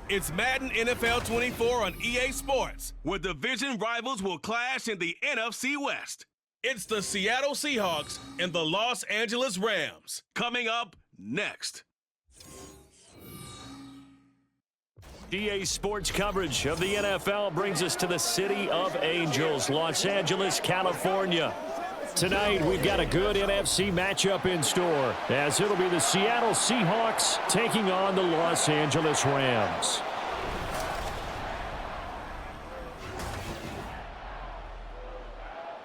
It's Madden NFL 24 on EA Sports, where division rivals will clash in the NFC West. It's the Seattle Seahawks and the Los Angeles Rams. Coming up next. EA Sports coverage of the NFL brings us to the City of Angels, Los Angeles, California. Tonight, we've got a good NFC matchup in store, as it'll be the Seattle Seahawks taking on the Los Angeles Rams.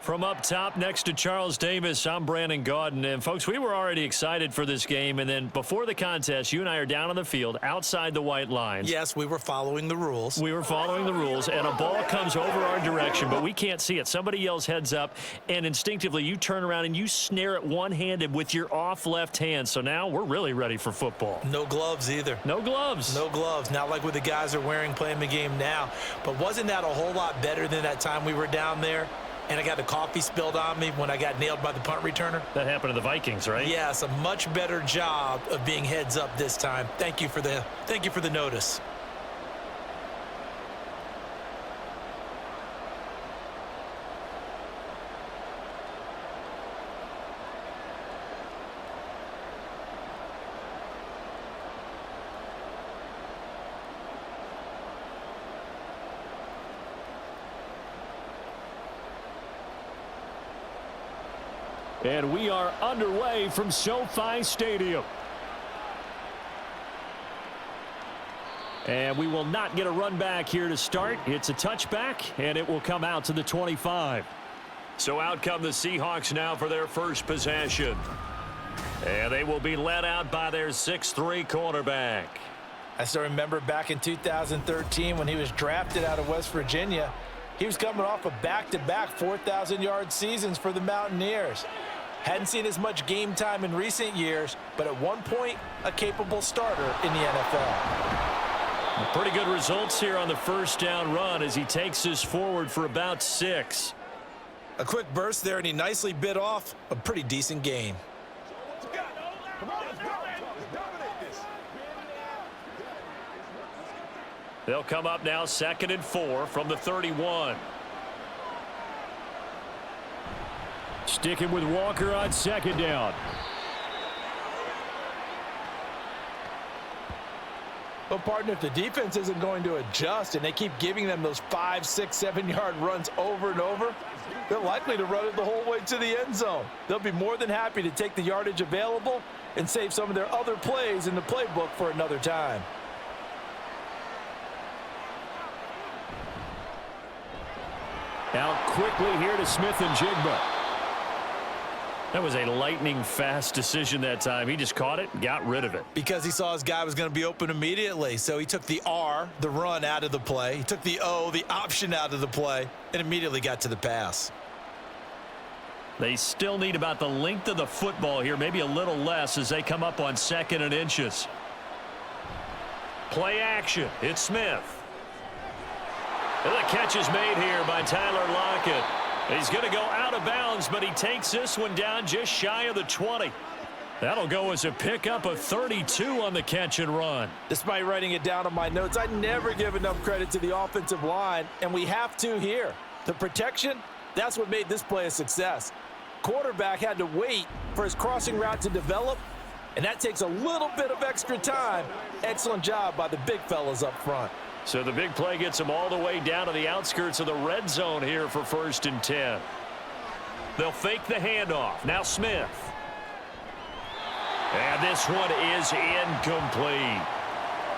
From up top next to Charles Davis, I'm Brandon Gaudin. And, folks, we were already excited for this game. And then before the contest, you and I are down on the field outside the white lines. Yes, we were following the rules. We were following the rules, and a ball comes over our direction, but we can't see it. Somebody yells heads up, and instinctively you turn around and you snare it one-handed with your off left hand. So now we're really ready for football. No gloves either. No gloves. No gloves. Not like what the guys are wearing playing the game now. But wasn't that a whole lot better than that time we were down there? And I got the coffee spilled on me when I got nailed by the punt returner. That happened to the Vikings, right? Yes, a much better job of being heads up this time. Thank you for the notice. And we are underway from SoFi Stadium. And we will not get a run back here to start. It's a touchback, and it will come out to the 25. So out come the Seahawks now for their first possession. And they will be led out by their 6'3" quarterback. I still remember back in 2013 when he was drafted out of West Virginia. He was coming off a back-to-back 4,000-yard seasons for the Mountaineers. Hadn't seen as much game time in recent years, but at one point, a capable starter in the NFL. Pretty good results here on the first down run as he takes us forward for about 6. A quick burst there, and he nicely bit off a pretty decent gain. They'll come up now 2nd and 4 from the 31. Sticking with Walker on 2nd down. Well, partner, if the defense isn't going to adjust and they keep giving them those 5, 6, 7-yard runs over and over, they're likely to run it the whole way to the end zone. They'll be more than happy to take the yardage available and save some of their other plays in the playbook for another time. Out quickly here to Smith and Jigba. That was a lightning-fast decision that time. He just caught it and got rid of it. Because he saw his guy was going to be open immediately. So he took the R, the run, out of the play. He took the O, the option, out of the play, and immediately got to the pass. They still need about the length of the football here, maybe a little less as they come up on 2nd and inches. Play action. It's Smith. And the catch is made here by Tyler Lockett. He's going to go out of bounds, but he takes this one down just shy of the 20. That'll go as a pickup of 32 on the catch and run. Despite writing it down on my notes, I never give enough credit to the offensive line, and we have to here. The protection, that's what made this play a success. Quarterback had to wait for his crossing route to develop, and that takes a little bit of extra time. Excellent job by the big fellas up front. So the big play gets them all the way down to the outskirts of the red zone here for 1st and 10. They'll fake the handoff. Now Smith. And this one is incomplete.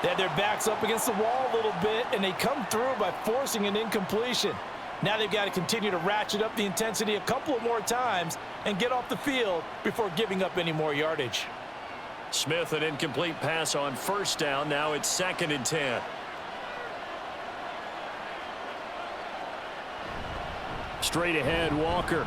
They had their backs up against the wall a little bit, and they come through by forcing an incompletion. Now they've got to continue to ratchet up the intensity a couple of more times and get off the field before giving up any more yardage. Smith, an incomplete pass on 1st down. Now it's 2nd and 10. Straight ahead, Walker.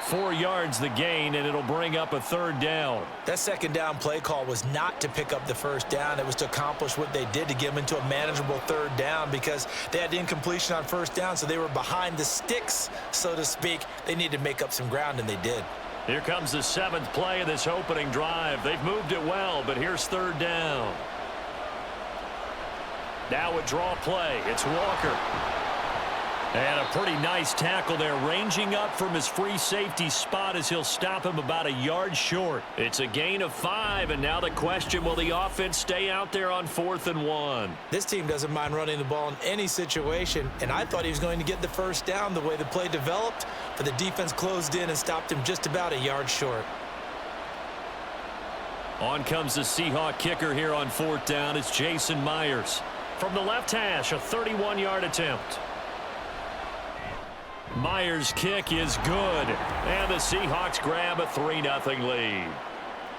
4 yards the gain, and it'll bring up a 3rd down. That 2nd down play call was not to pick up the 1st down. It was to accomplish what they did to get them into a manageable 3rd down because they had the incompletion on 1st down, so they were behind the sticks, so to speak. They needed to make up some ground, and they did. Here comes the 7th play of this opening drive. They've moved it well, but here's 3rd down. Now a draw play. It's Walker. And a pretty nice tackle there, ranging up from his free safety spot as he'll stop him about a yard short. It's a gain of 5, and now the question, will the offense stay out there on 4th and 1? This team doesn't mind running the ball in any situation, and I thought he was going to get the first down the way the play developed, but the defense closed in and stopped him just about a yard short. On comes the Seahawk kicker here on 4th down. It's Jason Myers. From the left hash, a 31-yard attempt. Myers' kick is good, and the Seahawks grab a 3-0 lead.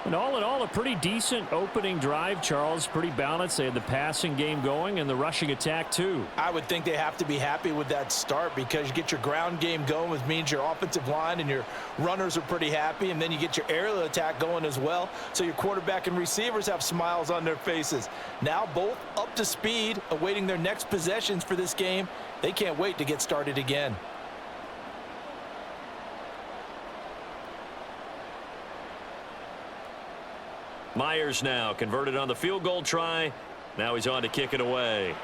And all in all, a pretty decent opening drive, Charles. Pretty balanced. They had the passing game going and the rushing attack, too. I would think they have to be happy with that start because you get your ground game going, which means your offensive line and your runners are pretty happy, and then you get your aerial attack going as well. So your quarterback and receivers have smiles on their faces. Now both up to speed, awaiting their next possessions for this game. They can't wait to get started again. Myers now converted on the field goal try. Now he's on to kick it away.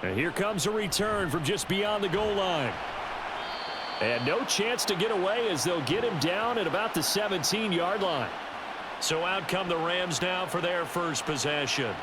And here comes a return from just beyond the goal line. And no chance to get away as they'll get him down at about the 17-yard line. So out come the Rams now for their first possession.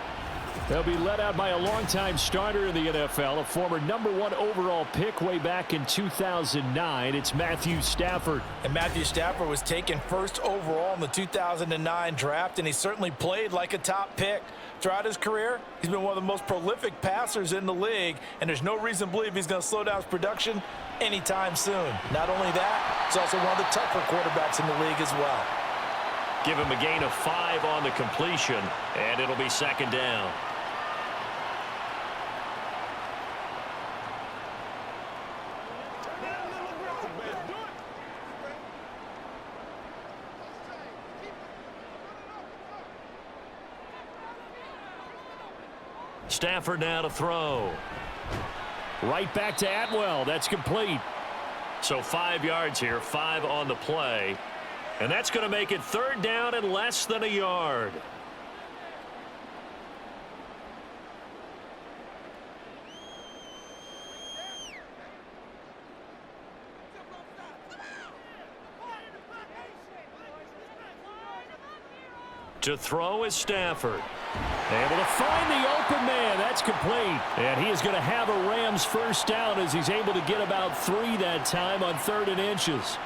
They'll be led out by a longtime starter in the NFL, a former #1 overall pick way back in 2009. It's Matthew Stafford. And Matthew Stafford was taken first overall in the 2009 draft, and he certainly played like a top pick. Throughout his career, he's been one of the most prolific passers in the league, and there's no reason to believe he's going to slow down his production anytime soon. Not only that, he's also one of the tougher quarterbacks in the league as well. Give him a gain of 5 on the completion, and it'll be 2nd down. Stafford now to throw. Right back to Atwell. That's complete. So 5 yards here, 5 on the play. And that's going to make it 3rd down and less than a yard. To throw is Stafford. Able to find the open man. That's complete. And he is going to have a Rams first down as he's able to get about 3 that time on 3rd and inches.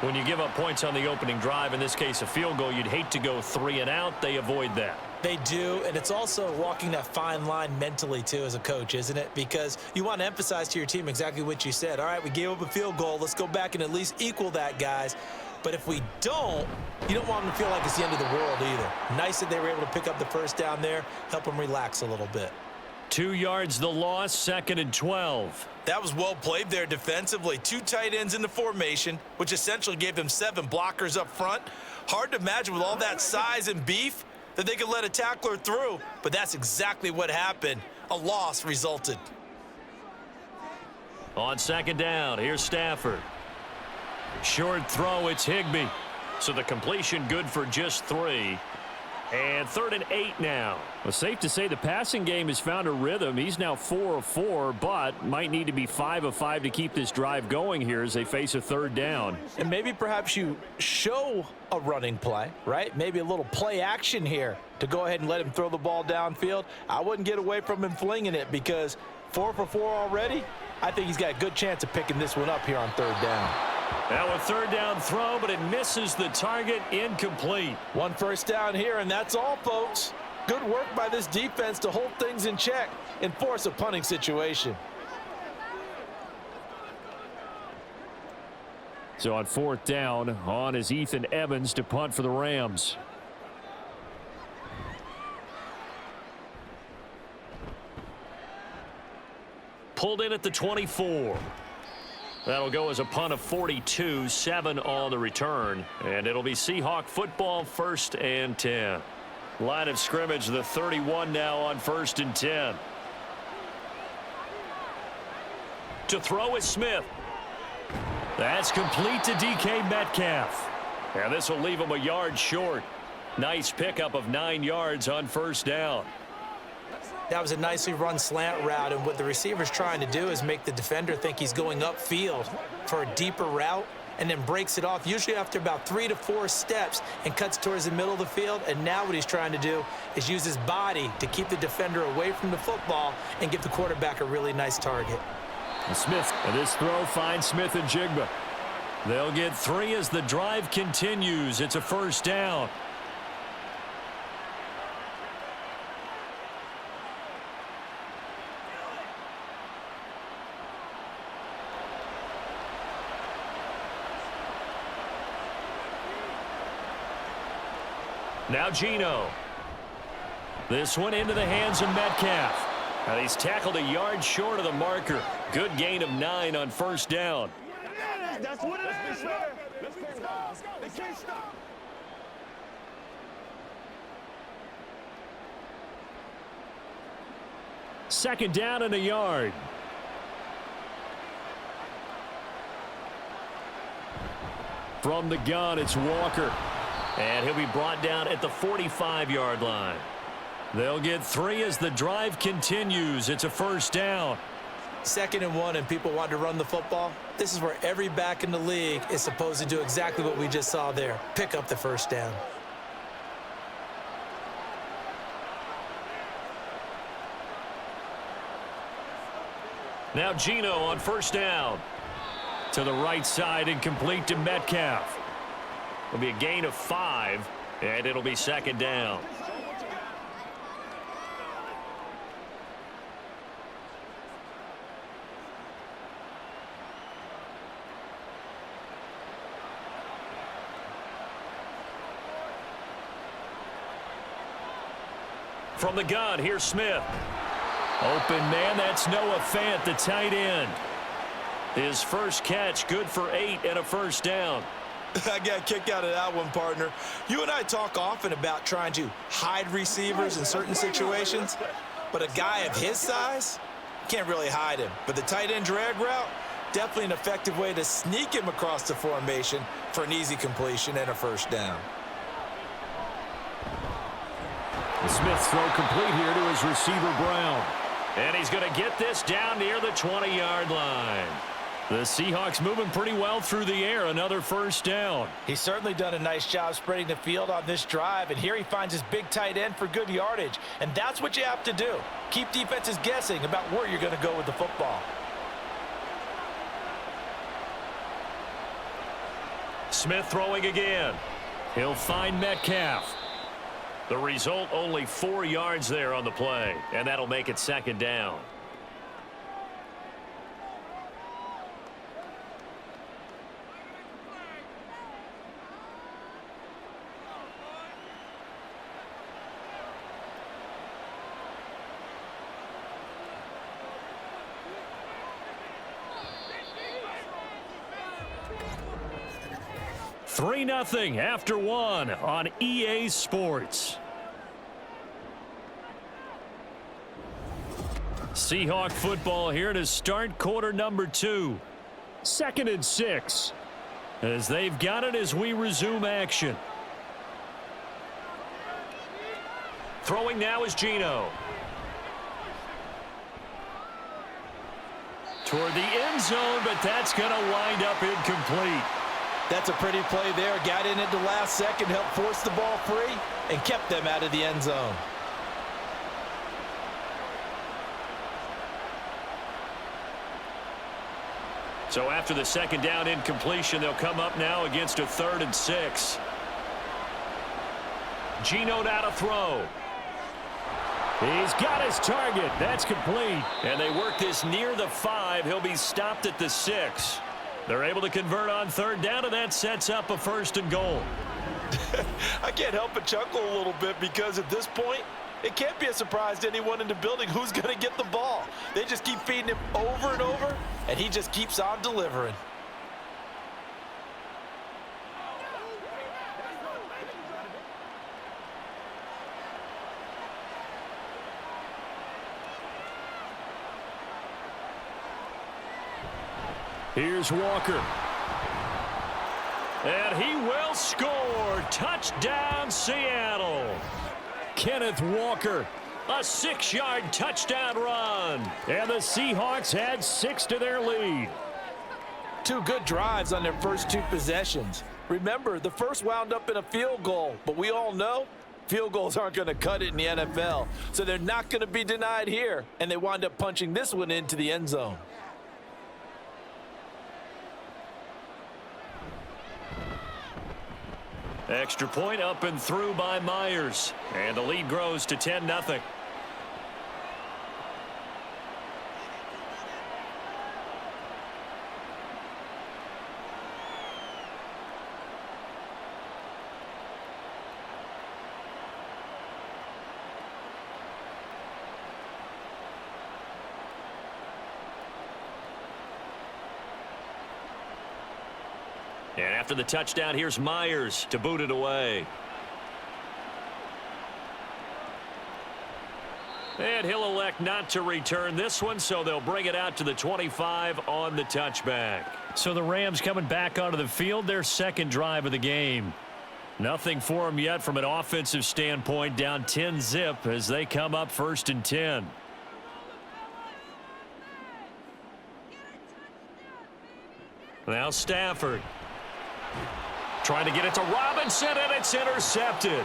When you give up points on the opening drive, in this case a field goal, you'd hate to go 3 and out. They avoid that. They do, and it's also walking that fine line mentally, too, as a coach, isn't it? Because you want to emphasize to your team exactly what you said. All right, we gave up a field goal. Let's go back and at least equal that, guys. But if we don't, you don't want them to feel like it's the end of the world either. Nice that they were able to pick up the first down there, help them relax a little bit. 2 yards the loss, 2nd and 12. That was well played there defensively. 2 tight ends in the formation, which essentially gave them 7 blockers up front. Hard to imagine with all that size and beef that they could let a tackler through, but that's exactly what happened. A loss resulted. On 2nd down, here's Stafford. Short throw, it's Higbee. So the completion good for just 3. And 3rd and 8 now. Well, safe to say the passing game has found a rhythm. He's now 4 of 4, but might need to be 5 of 5 to keep this drive going here as they face a 3rd down. And maybe perhaps you show a running play, right? Maybe a little play action here to go ahead and let him throw the ball downfield. I wouldn't get away from him flinging it because 4 for 4 already. I think he's got a good chance of picking this one up here on 3rd down. Now a 3rd down throw, but it misses the target, incomplete. 1 first down here, and that's all, folks. Good work by this defense to hold things in check and force a punting situation. So on 4th down, on is Ethan Evans to punt for the Rams. Pulled in at the 24. That'll go as a punt of 42, 7 on the return. And it'll be Seahawk football, 1st and 10. Line of scrimmage, the 31 now on 1st and 10. To throw is Smith. That's complete to DK Metcalf. And this will leave him a yard short. Nice pickup of 9 yards on 1st down. That was a nicely run slant route, and what the receiver's trying to do is make the defender think he's going upfield for a deeper route, and then breaks it off, usually after about 3 to 4 steps, and cuts towards the middle of the field. And now what he's trying to do is use his body to keep the defender away from the football and give the quarterback a really nice target. Smith, and this throw finds Smith and Jigba. They'll get 3 as the drive continues. It's a first down. Now Geno. This one into the hands of Metcalf. And he's tackled a yard short of the marker. Good gain of 9 on first down. That's what it is. Let's go. They can't stop. Second down and a yard. From the gun, it's Walker. And he'll be brought down at the 45-yard line. They'll get 3 as the drive continues. It's a first down. 2nd and 1, and people want to run the football. This is where every back in the league is supposed to do exactly what we just saw there. Pick up the first down. Now Geno on first down. To the right side and complete to Metcalf. It'll be a gain of 5, and it'll be second down. From the gun, here's Smith. Open man, that's Noah Fant, the tight end. His first catch, good for 8 and a first down. I got a kick out of that one, partner. You and I talk often about trying to hide receivers in certain situations, but a guy of his size, can't really hide him. But the tight end drag route, definitely an effective way to sneak him across the formation for an easy completion and a first down. The Smith throw complete here to his receiver, Brown. And he's going to get this down near the 20-yard line. The Seahawks moving pretty well through the air. Another first down. He's certainly done a nice job spreading the field on this drive, and here he finds his big tight end for good yardage. And that's what you have to do. Keep defenses guessing about where you're going to go with the football. Smith throwing again. He'll find Metcalf. The result, only 4 yards there on the play, and that'll make it second down. Three 3-0 after 1 on EA Sports. Seahawk football here to start quarter number 2. 2nd and 6. As they've got it as we resume action. Throwing now is Geno. Toward the end zone, but that's going to wind up incomplete. That's a pretty play there. Got in at the last second, helped force the ball free, and kept them out of the end zone. So after the second down incompletion, they'll come up now against a 3rd and 6. Geno now to throw. He's got his target. That's complete. And they work this near the 5. He'll be stopped at the 6. They're able to convert on 3rd down, and that sets up a 1st and goal. I can't help but chuckle a little bit because at this point, it can't be a surprise to anyone in the building who's going to get the ball. They just keep feeding him over and over, and he just keeps on delivering. Here's Walker. And he will score. Touchdown, Seattle. Kenneth Walker A 6-yard touchdown run. And the Seahawks add 6 to their lead. 2 good drives on their first 2 possessions. Remember, the first wound up in a field goal, but we all know field goals aren't going to cut it in the NFL. So they're not going to be denied here, and they wind up punching this one into the end zone. Extra point up and through by Myers. And the lead grows to 10-0. And after the touchdown, here's Myers to boot it away. And he'll elect not to return this one, so they'll bring it out to the 25 on the touchback. So the Rams coming back onto the field, their second drive of the game. Nothing for them yet from an offensive standpoint, down 10-0 as they come up 1st and 10. Now Stafford. Trying to get it to Robinson, and it's intercepted.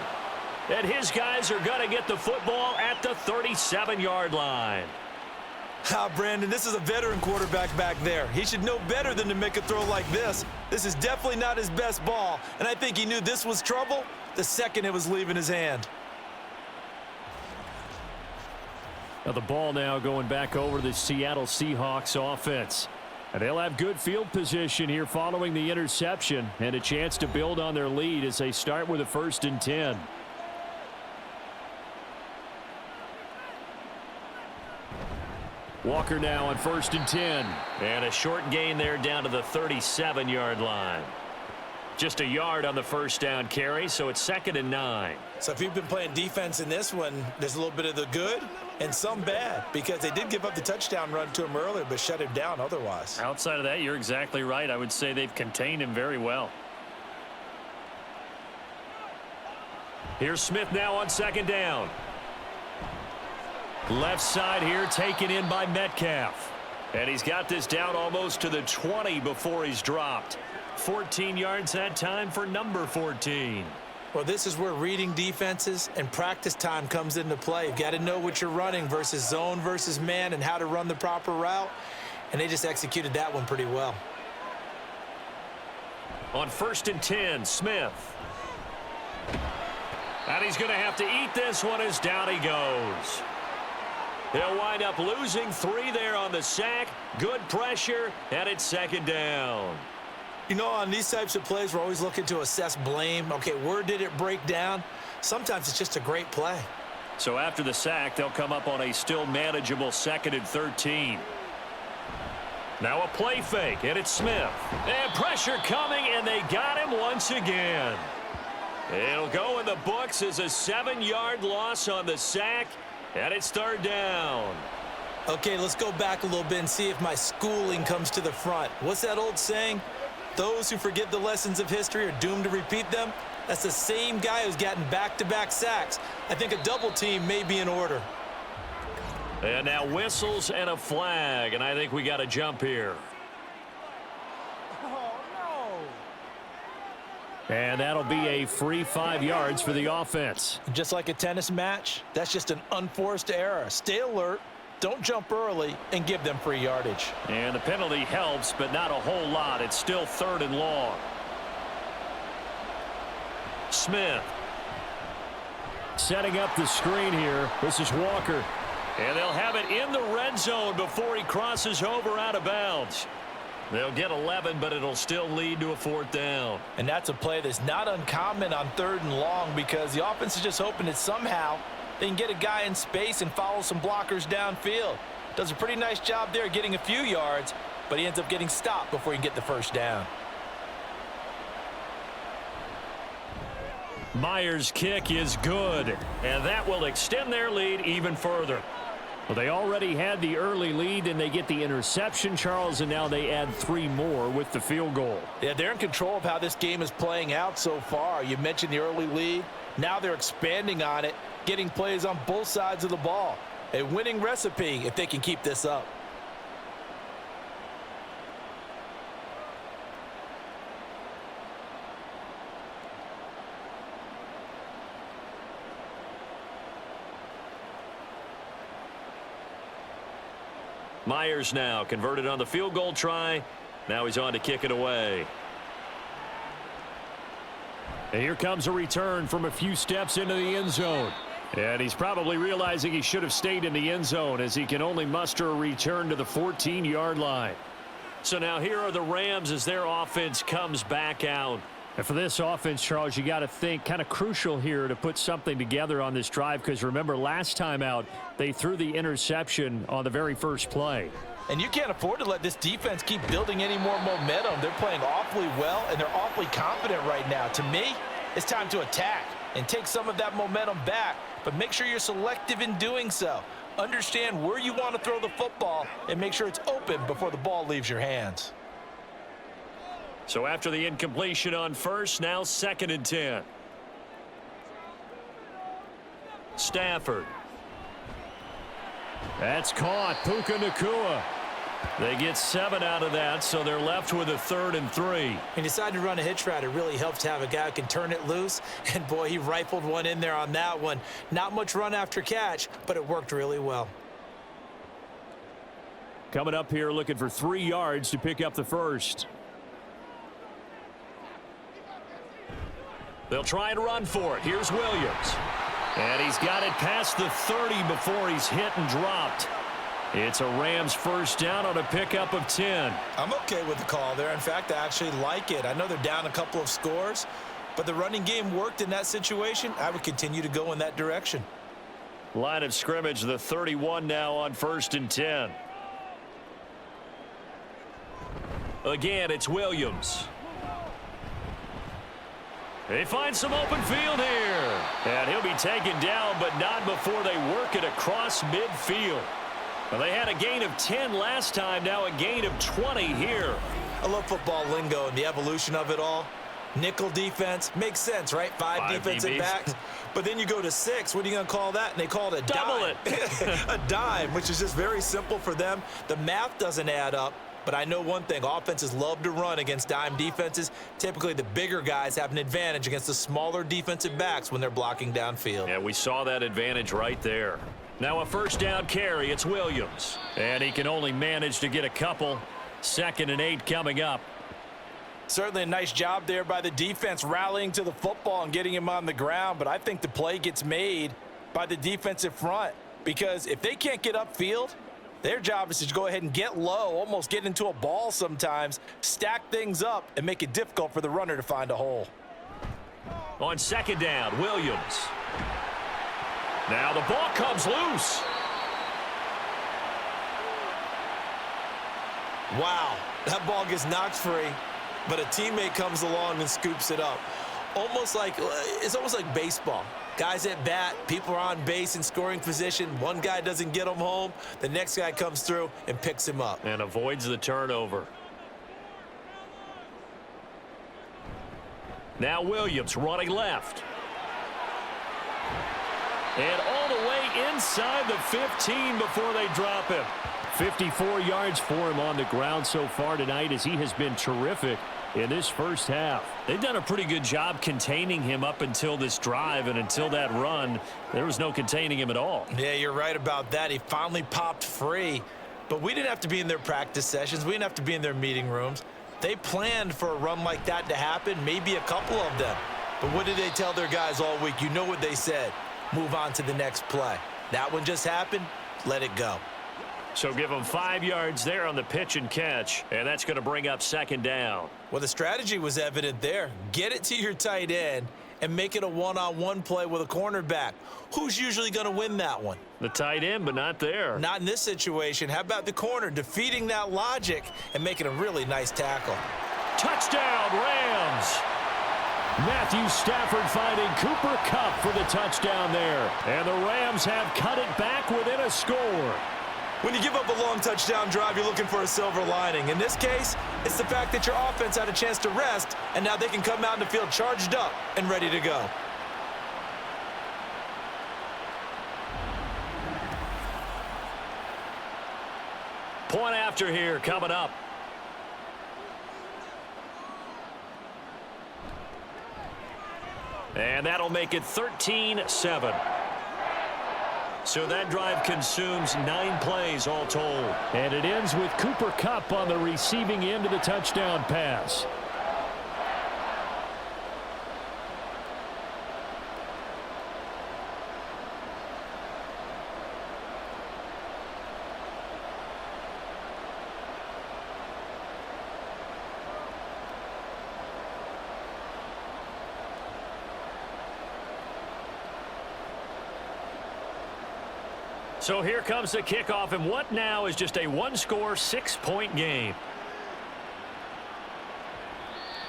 And his guys are going to get the football at the 37-yard line. Brandon, this is a veteran quarterback back there. He should know better than to make a throw like this. This is definitely not his best ball, and I think he knew this was trouble the second it was leaving his hand. Now the ball now going back over to the Seattle Seahawks offense. And they'll have good field position here following the interception and a chance to build on their lead as they start with a 1st and 10. Walker now on 1st and 10. And a short gain there down to the 37-yard line. Just a yard on the first down carry, so it's 2nd and 9. So if you've been playing defense in this one, there's a little bit of the good and some bad, because they did give up the touchdown run to him earlier but shut him down otherwise. Outside of that, you're exactly right. I would say they've contained him very well. Here's Smith now on 2nd down. Left side here taken in by Metcalf. And he's got this down almost to the 20 before he's dropped. 14 yards that time for number 14. Well, this is where reading defenses and practice time comes into play. You've got to know what you're running versus zone versus man and how to run the proper route. And they just executed that one pretty well. On 1st and 10, Smith. And he's going to have to eat this one as down he goes. He'll wind up losing 3 there on the sack. Good pressure, and it's 2nd down. You know, on these types of plays, we're always looking to assess blame. Okay, where did it break down? Sometimes it's just a great play. So after the sack, they'll come up on a still manageable 2nd and 13. Now a play fake, and it's Smith. And pressure coming, and they got him once again. It'll go in the books as a 7-yard loss on the sack, and it's 3rd down. Okay, let's go back a little bit and see if my schooling comes to the front. What's that old saying? Those who forget the lessons of history are doomed to repeat them. That's the same guy who's gotten back-to-back sacks. I think a double team may be in order. And now whistles and a flag, and I think we got a jump here. And that'll be a free 5 yards for the offense. Just like a tennis match, that's just an unforced error. Stay alert, don't jump early, and give them free yardage. And the penalty helps, but not a whole lot. It's still 3rd and long. Smith. Setting up the screen here. This is Walker. And they'll have it in the red zone before he crosses over out of bounds. They'll get 11, but it'll still lead to a 4th down. And that's a play that's not uncommon on 3rd and long, because the offense is just hoping that somehow they can get a guy in space and follow some blockers downfield. Does a pretty nice job there getting a few yards, but he ends up getting stopped before he can get the 1st down. Myers' kick is good, and that will extend their lead even further. Well, they already had the early lead, and they get the interception, Charles, and now they add 3 more with the field goal. Yeah, they're in control of how this game is playing out so far. You mentioned the early lead. Now they're expanding on it, getting plays on both sides of the ball. A winning recipe if they can keep this up. Myers now converted on the field goal try. Now he's on to kick it away. And here comes a return from a few steps into the end zone. And he's probably realizing he should have stayed in the end zone as he can only muster a return to the 14-yard line. So now here are the Rams as their offense comes back out. And for this offense, Charles, you got to think kind of crucial here to put something together on this drive, because remember last time out they threw the interception on the very first play. And you can't afford to let this defense keep building any more momentum. They're playing awfully well, and they're awfully confident right now. To me, it's time to attack and take some of that momentum back, but make sure you're selective in doing so. Understand where you want to throw the football and make sure it's open before the ball leaves your hands. So after the incompletion on first, now 2nd and 10. Stafford. That's caught. Puka Nacua. They get 7 out of that, so they're left with a 3rd and 3. He decided to run a hitch route. It really helps to have a guy who can turn it loose. And, boy, he rifled one in there on that one. Not much run after catch, but it worked really well. Coming up here looking for 3 yards to pick up the first. They'll try and run for it. Here's Williams. And he's got it past the 30 before he's hit and dropped. It's a Rams first down on a pickup of 10. I'm okay with the call there. In fact, I actually like it. I know they're down a couple of scores, but the running game worked in that situation. I would continue to go in that direction. Line of scrimmage, the 31 now on 1st and 10. Again, it's Williams. They find some open field here. And he'll be taken down, but not before they work it across midfield. Well, they had a gain of 10 last time, now a gain of 20 here. I love football lingo and the evolution of it all. Nickel defense makes sense, right? Five defensive backs. But then you go to 6. What are you going to call that? And they call it a double dime. it. A dime, which is just very simple for them. The math doesn't add up. But I know one thing, offenses love to run against dime defenses. Typically, the bigger guys have an advantage against the smaller defensive backs when they're blocking downfield. Yeah, we saw that advantage right there. Now a first down carry, it's Williams. And he can only manage to get a couple. 2nd and 8 coming up. Certainly a nice job there by the defense rallying to the football and getting him on the ground. But I think the play gets made by the defensive front, because if they can't get upfield, their job is to go ahead and get low, almost get into a ball sometimes, stack things up, and make it difficult for the runner to find a hole. On 2nd down, Williams. Now the ball comes loose. Wow, that ball gets knocked free, but a teammate comes along and scoops it up. It's almost like baseball. Guys at bat, people are on base in scoring position. One guy doesn't get him home. The next guy comes through and picks him up. And avoids the turnover. Now Williams running left. And all the way inside the 15 before they drop him. 54 yards for him on the ground so far tonight, as he has been terrific in this first half. They've done a pretty good job containing him up until this drive, and until that run, there was no containing him at all. Yeah, you're right about that. He finally popped free, but we didn't have to be in their practice sessions. We didn't have to be in their meeting rooms. They planned for a run like that to happen, maybe a couple of them. But what did they tell their guys all week? You know what they said. Move on to the next play. That one just happened. Let it go. So give them 5 yards there on the pitch and catch, and that's going to bring up 2nd down. Well, the strategy was evident there. Get it to your tight end and make it a one-on-one play with a cornerback. Who's usually going to win that one? The tight end, but not there. Not in this situation. How about the corner defeating that logic and making a really nice tackle? Touchdown, Rams! Matthew Stafford finding Cooper Kupp for the touchdown there. And the Rams have cut it back within a score. When you give up a long touchdown drive, you're looking for a silver lining. In this case, it's the fact that your offense had a chance to rest, and now they can come out in the field charged up and ready to go. Point after here coming up. And that'll make it 13-7. So that drive consumes 9 plays all told. And it ends with Cooper Kupp on the receiving end of the touchdown pass. So here comes the kickoff, and what now is just a one-score, 6-point game.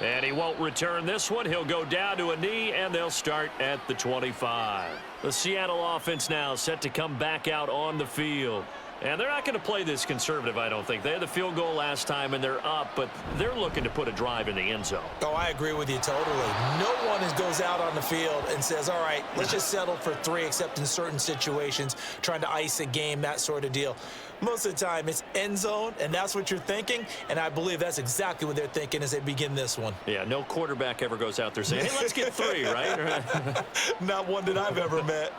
And he won't return this one. He'll go down to a knee, and they'll start at the 25. The Seattle offense now set to come back out on the field. And they're not going to play this conservative, I don't think. They had the field goal last time, and they're up, but they're looking to put a drive in the end zone. Oh, I agree with you totally. No one goes out on the field and says, all right, let's just settle for 3, except in certain situations, trying to ice a game, that sort of deal. Most of the time, it's end zone, and that's what you're thinking, and I believe that's exactly what they're thinking as they begin this one. Yeah, no quarterback ever goes out there saying, hey, let's get 3, right? Not one that I've ever met.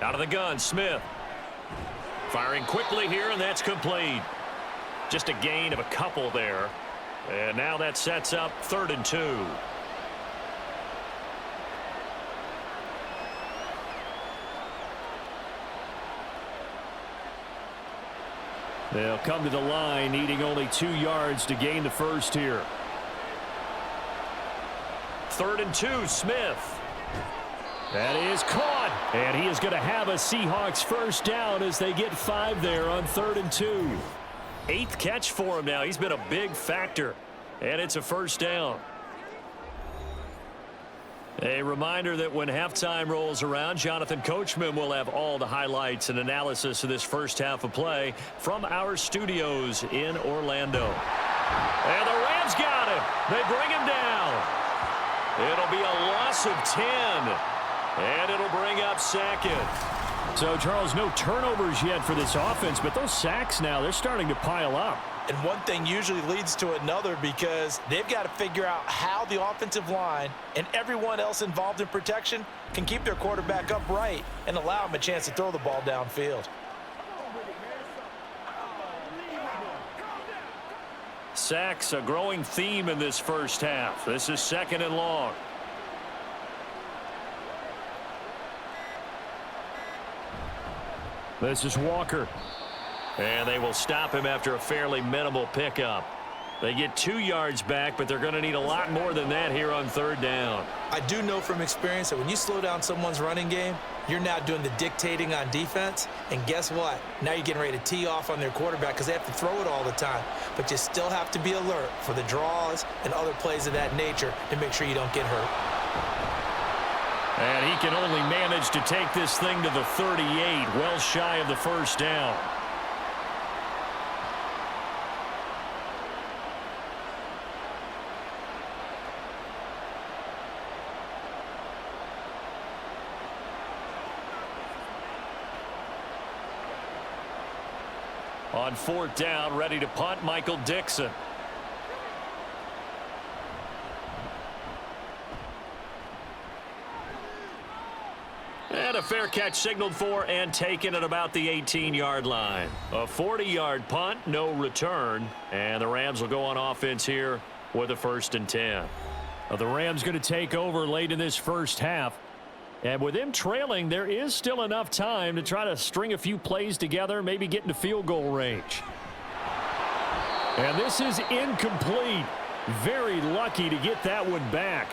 Out of the gun, Smith. Firing quickly here, and that's complete. Just a gain of a couple there. And now that sets up 3rd and 2. They'll come to the line, needing only 2 yards to gain the first here. 3rd and 2, Smith. That is caught, and he is going to have a Seahawks first down as they get 5 there on 3rd and 2. 8th catch for him now. He's been a big factor, and it's a first down. A reminder that when halftime rolls around, Jonathan Coachman will have all the highlights and analysis of this first half of play from our studios in Orlando. And the Rams got him. They bring him down. It'll be a loss of 10. And it'll bring up 2nd. So, Charles, no turnovers yet for this offense, but those sacks now, they're starting to pile up. And one thing usually leads to another because they've got to figure out how the offensive line and everyone else involved in protection can keep their quarterback upright and allow him a chance to throw the ball downfield. Sacks, a growing theme in this first half. This is 2nd and long. This is Walker. And they will stop him after a fairly minimal pickup. They get 2 yards back, but they're going to need a lot more than that here on 3rd down. I do know from experience that when you slow down someone's running game, you're now doing the dictating on defense. And guess what? Now you're getting ready to tee off on their quarterback because they have to throw it all the time. But you still have to be alert for the draws and other plays of that nature to make sure you don't get hurt. And he can only manage to take this thing to the 38, well shy of the first down. On 4th down, ready to punt, Michael Dixon. And a fair catch signaled for and taken at about the 18-yard line. A 40-yard punt, no return. And the Rams will go on offense here with a 1st and 10. Well, the Rams going to take over late in this first half. And with them trailing, there is still enough time to try to string a few plays together, maybe get into field goal range. And this is incomplete. Very lucky to get that one back.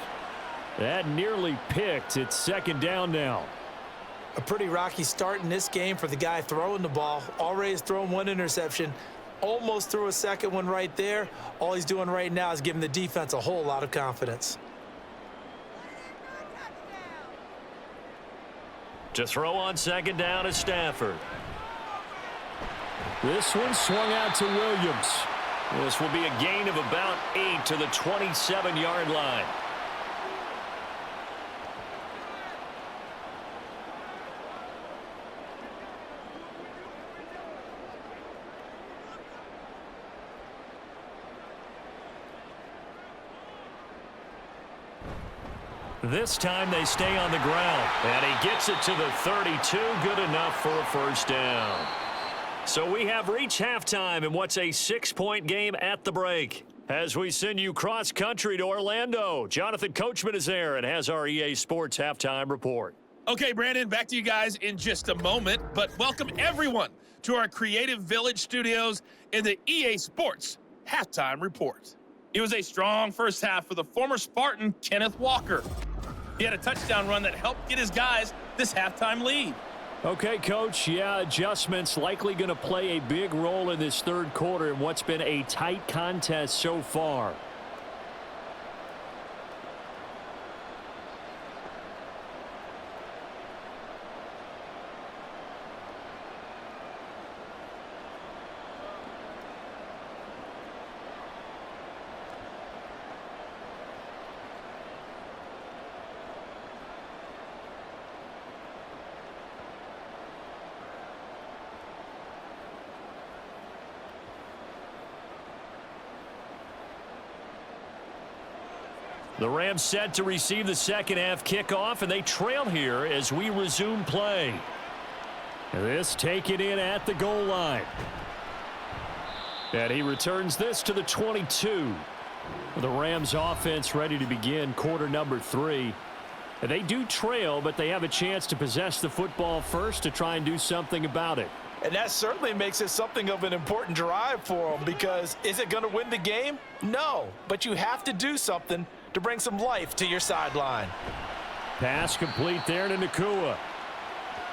That nearly picked. It's 2nd down now. A pretty rocky start in this game for the guy throwing the ball. Already has thrown 1 interception. Almost threw a 2nd one right there. All he's doing right now is giving the defense a whole lot of confidence. To throw on 2nd down is Stafford. This one swung out to Williams. This will be a gain of about 8 to the 27-yard line. This time they stay on the ground. And he gets it to the 32. Good enough for a first down. So we have reached halftime in what's a 6-point game at the break. As we send you cross-country to Orlando, Jonathan Coachman is there and has our EA Sports halftime report. Okay, Brandon, back to you guys in just a moment, but welcome everyone to our Creative Village studios in the EA Sports halftime report. It was a strong first half for the former Spartan, Kenneth Walker. He had a touchdown run that helped get his guys this halftime lead. Okay, Coach, yeah, adjustments likely going to play a big role in this third quarter in what's been a tight contest so far. The Rams set to receive the second half kickoff, and they trail here as we resume play. This taken in at the goal line. And he returns this to the 22. The Rams offense ready to begin quarter number 3. And they do trail, but they have a chance to possess the football first to try and do something about it. And that certainly makes it something of an important drive for them, because is it going to win the game? No, but you have to do something to bring some life to your sideline. Pass complete there to Nakua.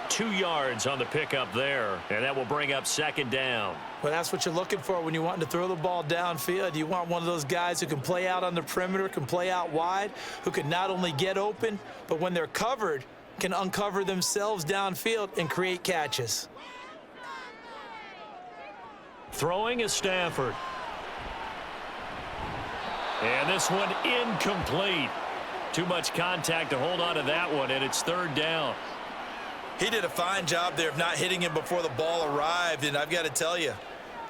2 yards on the pickup there, and that will bring up second down. Well, that's what you're looking for when you want to throw the ball downfield. You want one of those guys who can play out on the perimeter, can play out wide, who can not only get open, but when they're covered, can uncover themselves downfield and create catches. Throwing is Stafford. And this one incomplete. Too much contact to hold on to that one, and it's third down. He did a fine job there of not hitting him before the ball arrived, and I've got to tell you,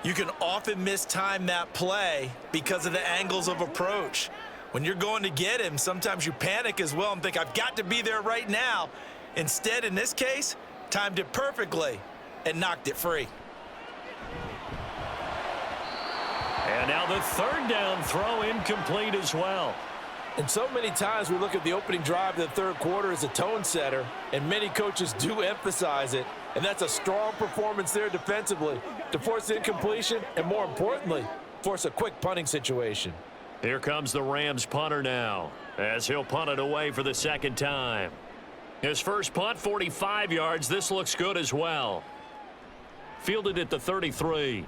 you can often mistime that play because of the angles of approach. When you're going to get him, sometimes you panic as well and think, I've got to be there right now. Instead, in this case, timed it perfectly and knocked it free. And now the third down throw incomplete as well. And so many times we look at the opening drive of the third quarter as a tone setter, and many coaches do emphasize it, and that's a strong performance there defensively to force incompletion and, more importantly, force a quick punting situation. Here comes the Rams punter now as he'll punt it away for the second time. His first punt, 45 yards. This looks good as well. Fielded at the 33.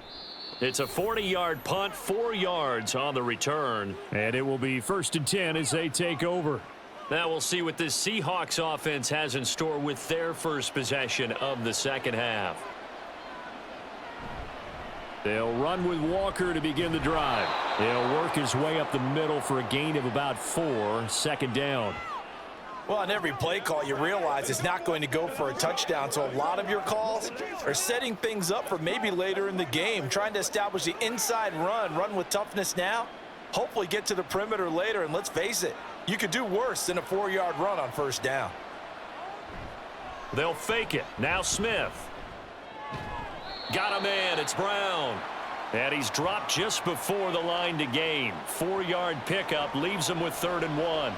It's a 40-yard punt, 4 yards on the return. And it will be 1st and 10 as they take over. Now we'll see what this Seahawks offense has in store with their first possession of the second half. They'll run with Walker to begin the drive. He'll work his way up the middle for a gain of about 4, second down. Well, on every play call, you realize it's not going to go for a touchdown, so a lot of your calls are setting things up for maybe later in the game, trying to establish the inside run with toughness now, hopefully get to the perimeter later, and let's face it, you could do worse than a 4-yard run on first down. They'll fake it. Now Smith. Got a man. It's Brown. And he's dropped just before the line to gain. 4-yard pickup leaves him with 3rd and 1.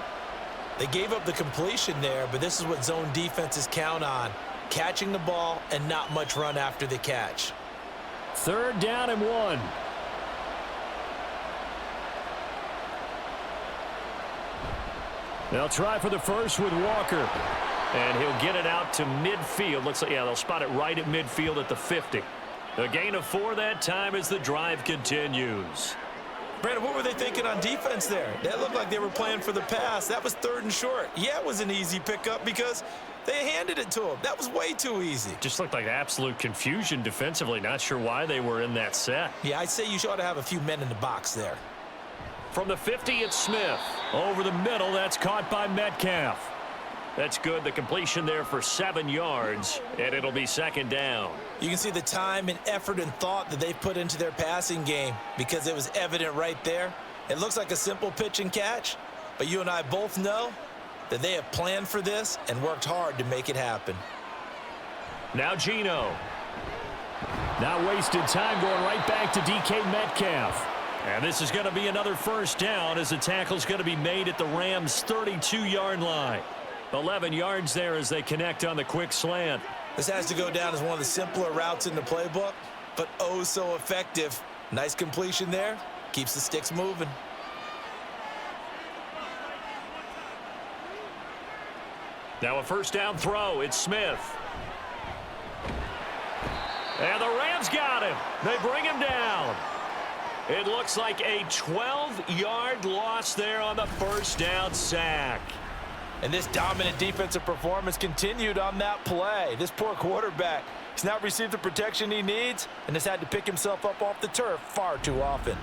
They gave up the completion there, but this is what zone defenses count on. Catching the ball and not much run after the catch. 3rd down and 1. They'll try for the first with Walker. And he'll get it out to midfield. Looks like, yeah, they'll spot it right at midfield at the 50. A gain of 4 that time as the drive continues. Brandon, what were they thinking on defense there? That looked like they were playing for the pass. That was 3rd and short. Yeah, it was an easy pickup because they handed it to him. That was way too easy. Just looked like absolute confusion defensively. Not sure why they were in that set. Yeah, I'd say you ought to have a few men in the box there. From the 50, it's Smith. Over the middle, that's caught by Metcalf. That's good. The completion there for 7 yards, and it'll be 2nd down. You can see the time and effort and thought that they put into their passing game because it was evident right there. It looks like a simple pitch and catch, but you and I both know that they have planned for this and worked hard to make it happen. Now Geno. Not wasted time, going right back to DK Metcalf. And this is going to be another first down as the tackle's going to be made at the Rams' 32-yard line. 11 yards there as they connect on the quick slant. This has to go down as one of the simpler routes in the playbook, but oh so effective. Nice completion there. Keeps the sticks moving. Now a first down throw. It's Smith. And the Rams got him. They bring him down. It looks like a 12-yard loss there on the first down sack. And this dominant defensive performance continued on that play. This poor quarterback has not received the protection he needs and has had to pick himself up off the turf far too often.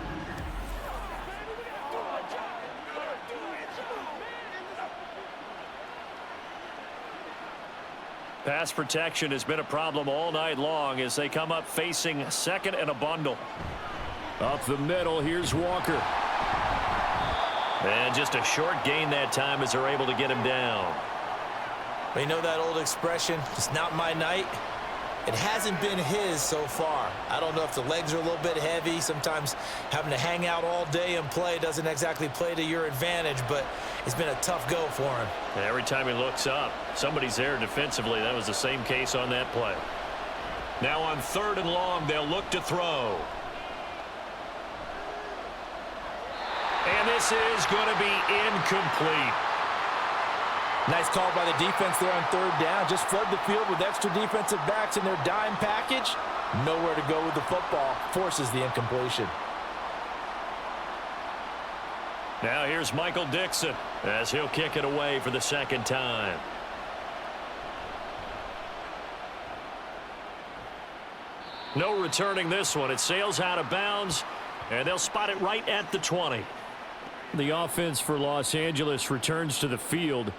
Pass protection has been a problem all night long as they come up facing second and a bundle. Up the middle, here's Walker. And just a short gain that time as they're able to get him down. You know that old expression, it's not my night? It hasn't been his so far. I don't know if the legs are a little bit heavy. Sometimes having to hang out all day and play doesn't exactly play to your advantage, but it's been a tough go for him. Every time he looks up, somebody's there defensively. That was the same case on that play. Now on 3rd and long, they'll look to throw. And this is going to be incomplete. Nice call by the defense there on 3rd down. Just flood the field with extra defensive backs in their dime package. Nowhere to go with the football. Forces the incompletion. Now here's Michael Dixon as he'll kick it away for the second time. No returning this one. It sails out of bounds, and they'll spot it right at the 20. The offense for Los Angeles returns to the field.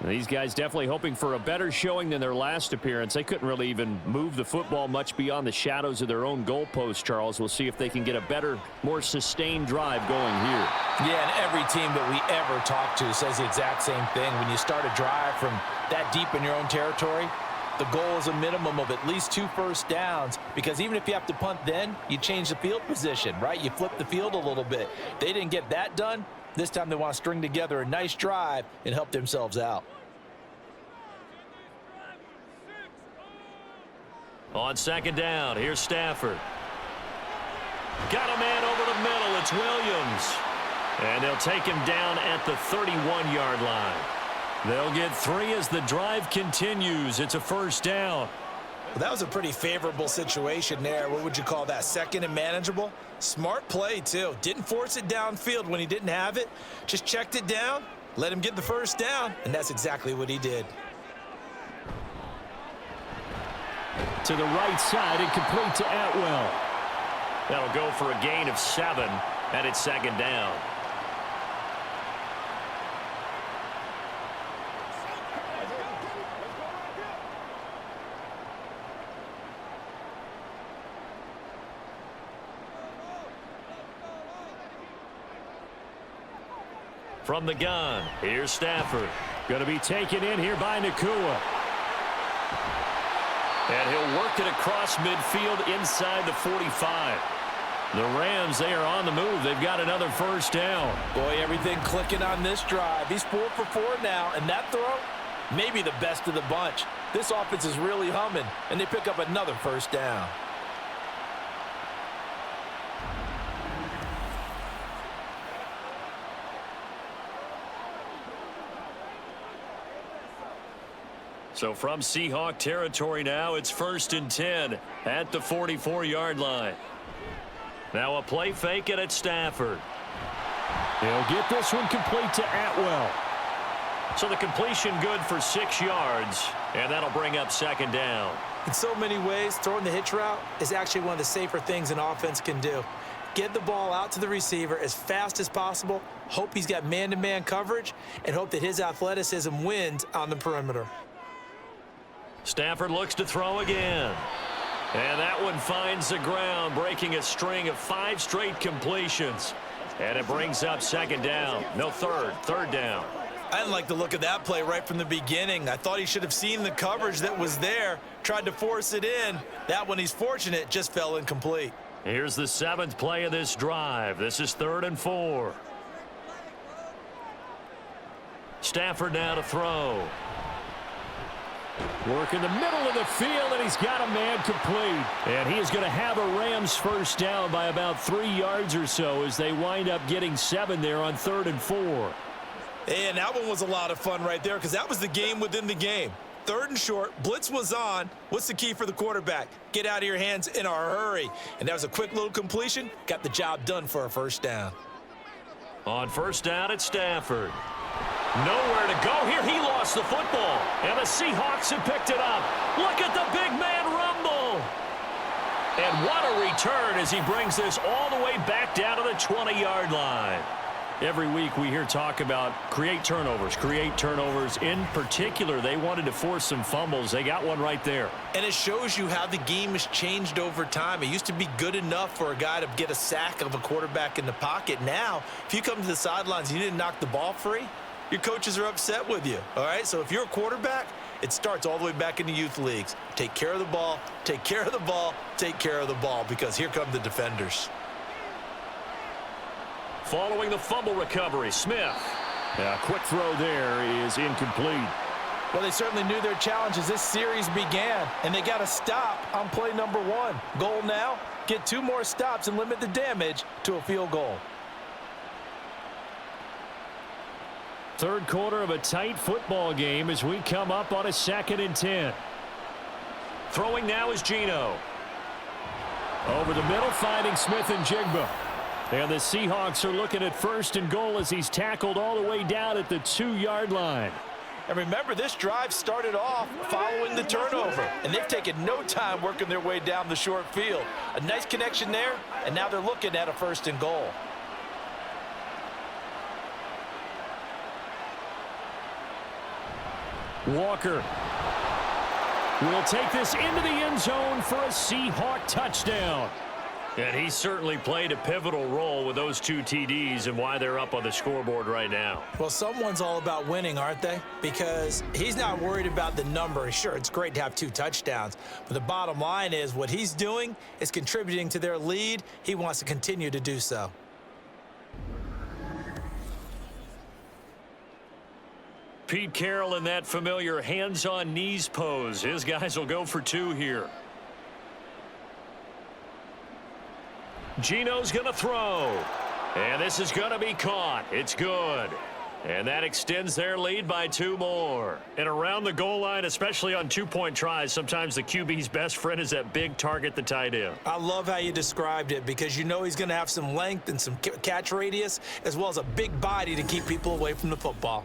These guys definitely hoping for a better showing than their last appearance. They couldn't really even move the football much beyond the shadows of their own goalpost, Charles. We'll see if they can get a better, more sustained drive going here. Yeah, and every team that we ever talk to says the exact same thing. When you start a drive from that deep in your own territory, the goal is a minimum of at least 2 first downs, because even if you have to punt then, you change the field position, right? You flip the field a little bit. They didn't get that done. This time they want to string together a nice drive and help themselves out. On 2nd down, here's Stafford. Got a man over the middle. It's Williams. And they'll take him down at the 31-yard line. They'll get 3 as the drive continues. It's a first down. Well, that was a pretty favorable situation there. What would you call that? 2nd and manageable? Smart play, too. Didn't force it downfield when he didn't have it. Just checked it down, let him get the first down, and that's exactly what he did. To the right side and complete to Atwell. That'll go for a gain of 7, and it's 2nd down. From the gun, here's Stafford. Going to be taken in here by Nakua. And he'll work it across midfield inside the 45. The Rams, they are on the move. They've got another first down. Boy, everything clicking on this drive. He's 4 for 4 now, and that throw, maybe the best of the bunch. This offense is really humming, and they pick up another first down. So from Seahawk territory now, it's 1st and 10 at the 44-yard line. Now a play fake it at Stafford. He'll get this one complete to Atwell. So the completion good for 6 yards, and that'll bring up 2nd down. In so many ways, throwing the hitch route is actually one of the safer things an offense can do. Get the ball out to the receiver as fast as possible, hope he's got man-to-man coverage, and hope that his athleticism wins on the perimeter. Stafford looks to throw again. And that one finds the ground, breaking a string of 5 straight completions. And it brings up 2nd down. No, third down. I didn't like the look of that play right from the beginning. I thought he should have seen the coverage that was there, tried to force it in. That one, he's fortunate, just fell incomplete. Here's the 7th play of this drive. This is 3rd and 4. Stafford now to throw. Work in the middle of the field, and he's got a man complete. And he is going to have a Rams first down by about 3 yards or so as they wind up getting 7 there on 3rd and 4. And that one was a lot of fun right there because that was the game within the game. 3rd and short, blitz was on. What's the key for the quarterback? Get out of your hands in a hurry. And that was a quick little completion. Got the job done for a first down. On first down, it's Stafford. Nowhere to go here. He lost the football. And the Seahawks have picked it up. Look at the big man rumble. And what a return as he brings this all the way back down to the 20-yard line. Every week we hear talk about create turnovers. In particular, they wanted to force some fumbles. They got one right there. And it shows you how the game has changed over time. It used to be good enough for a guy to get a sack of a quarterback in the pocket. Now, if you come to the sidelines and you didn't knock the ball free, your coaches are upset with you. All right, so if you're a quarterback, it starts all the way back in the youth leagues. Take care of the ball, take care of the ball, take care of the ball, because here come the defenders. Following the fumble recovery, Smith. A quick throw there is incomplete. Well, they certainly knew their challenge as this series began, and they got to stop on play number 1. Goal now, get 2 more stops and limit the damage to a field goal. Third quarter of a tight football game as we come up on a 2nd and 10. Throwing now is Geno. Over the middle, finding Smith and Jigba. And the Seahawks are looking at 1st and goal as he's tackled all the way down at the 2-yard line. And remember, this drive started off following the turnover, and they've taken no time working their way down the short field. A nice connection there, and now they're looking at a 1st and goal. Walker will take this into the end zone for a Seahawk touchdown. And he certainly played a pivotal role with those 2 TDs and why they're up on the scoreboard right now. Well, someone's all about winning, aren't they? Because he's not worried about the number. Sure, it's great to have 2 touchdowns, but the bottom line is what he's doing is contributing to their lead. He wants to continue to do so. Pete Carroll in that familiar hands-on knees pose. His guys will go for 2 here. Geno's going to throw. And this is going to be caught. It's good. And that extends their lead by 2 more. And around the goal line, especially on 2-point tries, sometimes the QB's best friend is that big target, the tight end. I love how you described it because you know he's going to have some length and some catch radius as well as a big body to keep people away from the football.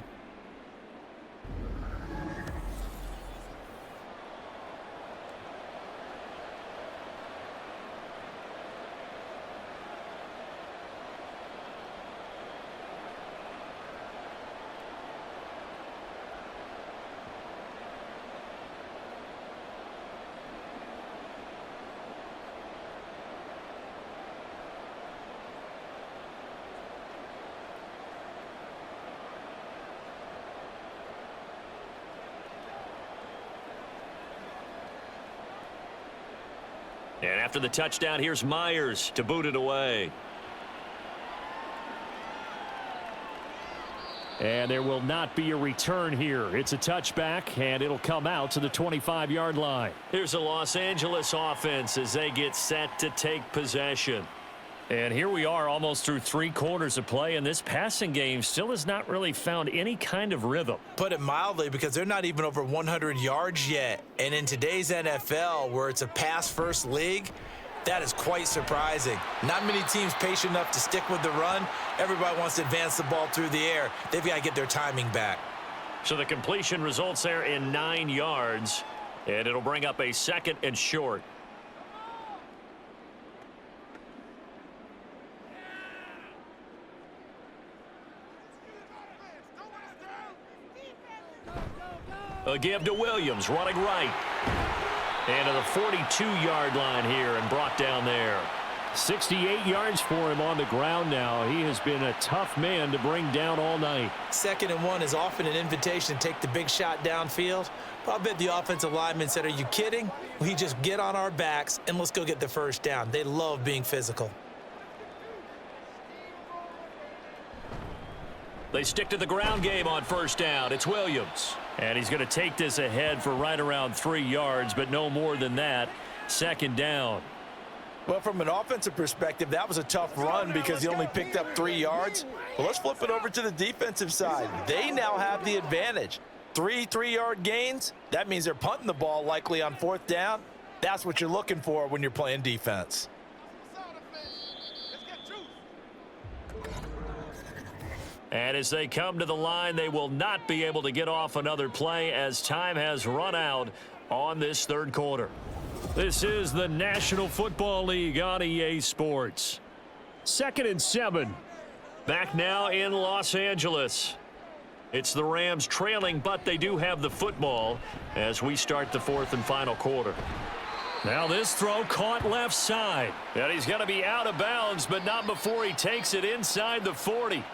And after the touchdown, here's Myers to boot it away. And there will not be a return here. It's a touchback, and it'll come out to the 25-yard line. Here's a Los Angeles offense as they get set to take possession. And here we are almost through 3 quarters of play, and this passing game still has not really found any kind of rhythm. Put it mildly, because they're not even over 100 yards yet. And in today's NFL, where it's a pass-first league, that is quite surprising. Not many teams patient enough to stick with the run. Everybody wants to advance the ball through the air. They've got to get their timing back. So the completion results there in 9 yards, and it'll bring up a 2nd and short. A give to Williams, running right. And to the 42-yard line here and brought down there. 68 yards for him on the ground now. He has been a tough man to bring down all night. 2nd and 1 is often an invitation to take the big shot downfield. But I bet the offensive lineman said, are you kidding? We just get on our backs and let's go get the first down. They love being physical. They stick to the ground game on 1st down. It's Williams. And he's going to take this ahead for right around 3 yards, but no more than that. 2nd down. Well, from an offensive perspective, that was a tough run because he only picked up 3 yards. Well, let's flip it over to the defensive side. They now have the advantage. 3 3-yard gains, that means they're punting the ball likely on 4th down. That's what you're looking for when you're playing defense. And as they come to the line, they will not be able to get off another play as time has run out on this 3rd quarter. This is the National Football League on EA Sports. 2nd and 7. Back now in Los Angeles. It's the Rams trailing, but they do have the football as we start the 4th and final quarter. Now this throw caught left side. And he's going to be out of bounds, but not before he takes it inside the 40.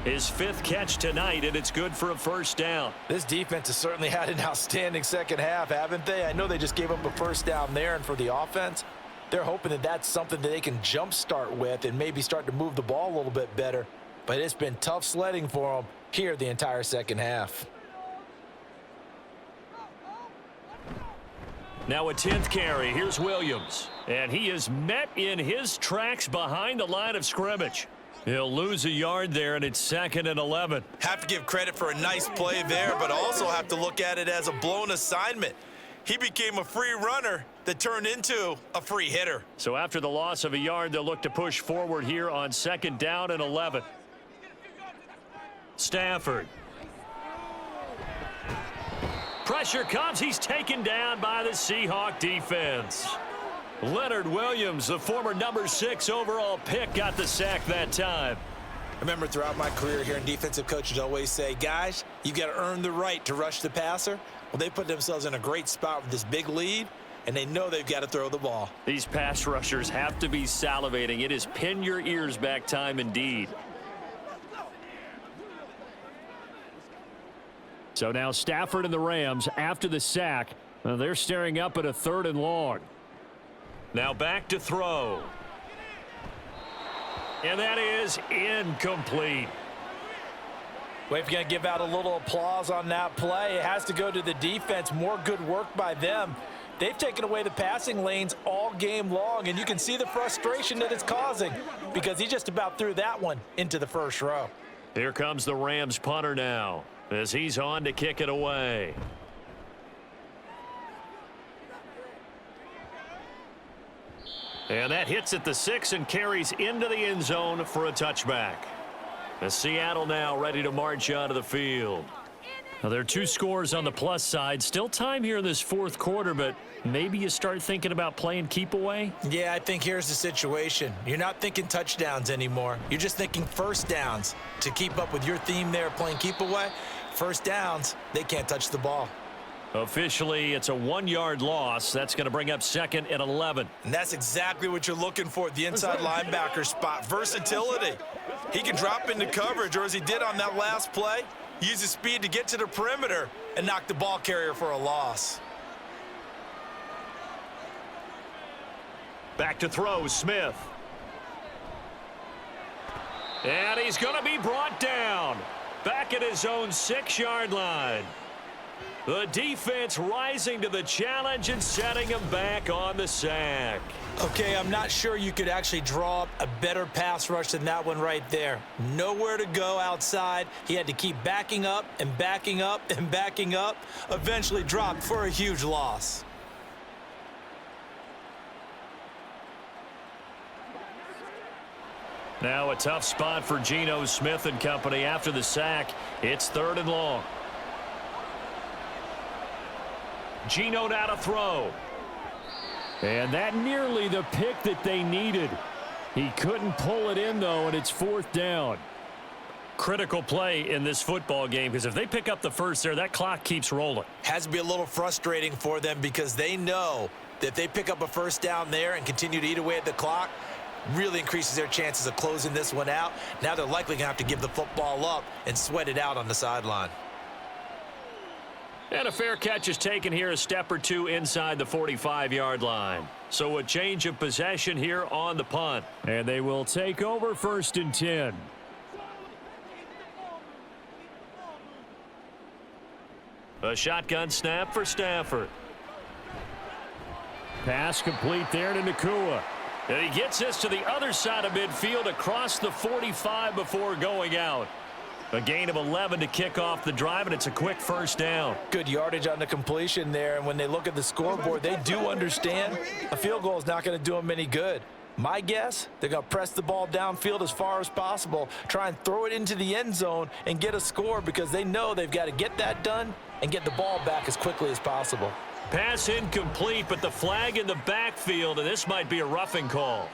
His 5th catch tonight, and it's good for a 1st down. This defense has certainly had an outstanding 2nd half, haven't they? I know they just gave up a 1st down there, and for the offense, they're hoping that that's something that they can jumpstart with and maybe start to move the ball a little bit better. But it's been tough sledding for them here the entire 2nd half. Now a 10th carry. Here's Williams. And he is met in his tracks behind the line of scrimmage. He'll lose a yard there, and it's 2nd and 11. Have to give credit for a nice play there, but also have to look at it as a blown assignment. He became a free runner that turned into a free hitter. So after the loss of a yard, they'll look to push forward here on 2nd down and 11. Stafford. Pressure comes. He's taken down by the Seahawks defense. Leonard Williams, the former number 6 overall pick, got the sack that time. I remember throughout my career hearing defensive coaches always say, guys, you got to earn the right to rush the passer. Well, they put themselves in a great spot with this big lead, and they know they've got to throw the ball. These pass rushers have to be salivating. It is pin your ears back time indeed. So now Stafford and the Rams, after the sack, they're staring up at a 3rd and long. Now back to throw. And that is incomplete. Well, if you're going to give out a little applause on that play, it has to go to the defense. More good work by them. They've taken away the passing lanes all game long, and you can see the frustration that it's causing because he just about threw that one into the 1st row. Here comes the Rams punter now as he's on to kick it away. And that hits at the 6 and carries into the end zone for a touchback. As Seattle now ready to march onto the field. Now there are 2 scores on the plus side. Still time here in this 4th quarter, but maybe you start thinking about playing keep away? Yeah, I think here's the situation. You're not thinking touchdowns anymore. You're just thinking 1st downs. To keep up with your theme there playing keep away, 1st downs, they can't touch the ball. Officially, it's a 1-yard loss. That's going to bring up 2nd and 11. And that's exactly what you're looking for at the inside linebacker spot. Versatility. He can drop into coverage, or as he did on that last play, use his speed to get to the perimeter and knock the ball carrier for a loss. Back to throw, Smith. And he's going to be brought down. Back at his own 6-yard line. The defense rising to the challenge and setting him back on the sack. Okay, I'm not sure you could actually draw up a better pass rush than that one right there. Nowhere to go outside. He had to keep backing up and backing up and backing up. Eventually dropped for a huge loss. Now a tough spot for Geno Smith and company after the sack. It's 3rd and long. Geno now to throw. And that nearly the pick that they needed. He couldn't pull it in, though, and it's 4th down. Critical play in this football game, because if they pick up the first there, that clock keeps rolling. Has to be a little frustrating for them because they know that if they pick up a 1st down there and continue to eat away at the clock, really increases their chances of closing this one out. Now they're likely going to have to give the football up and sweat it out on the sideline. And a fair catch is taken here, a step or two inside the 45-yard line. So a change of possession here on the punt. And they will take over 1st and 10. A shotgun snap for Stafford. Pass complete there to Nakua. And he gets this to the other side of midfield across the 45 before going out. A gain of 11 to kick off the drive, and it's a quick 1st down. Good yardage on the completion there, and when they look at the scoreboard, they do understand a field goal is not going to do them any good. My guess, they're going to press the ball downfield as far as possible, try and throw it into the end zone and get a score because they know they've got to get that done and get the ball back as quickly as possible. Pass incomplete, but the flag in the backfield, and this might be a roughing call.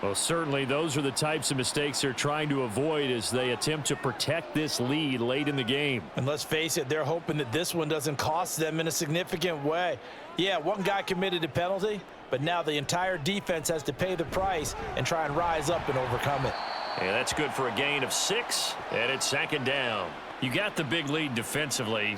Well, certainly those are the types of mistakes they're trying to avoid as they attempt to protect this lead late in the game. And let's face it, they're hoping that this one doesn't cost them in a significant way. Yeah, one guy committed a penalty, but now the entire defense has to pay the price and try and rise up and overcome it. And that's good for a gain of 6, and it's 2nd down. You got the big lead defensively,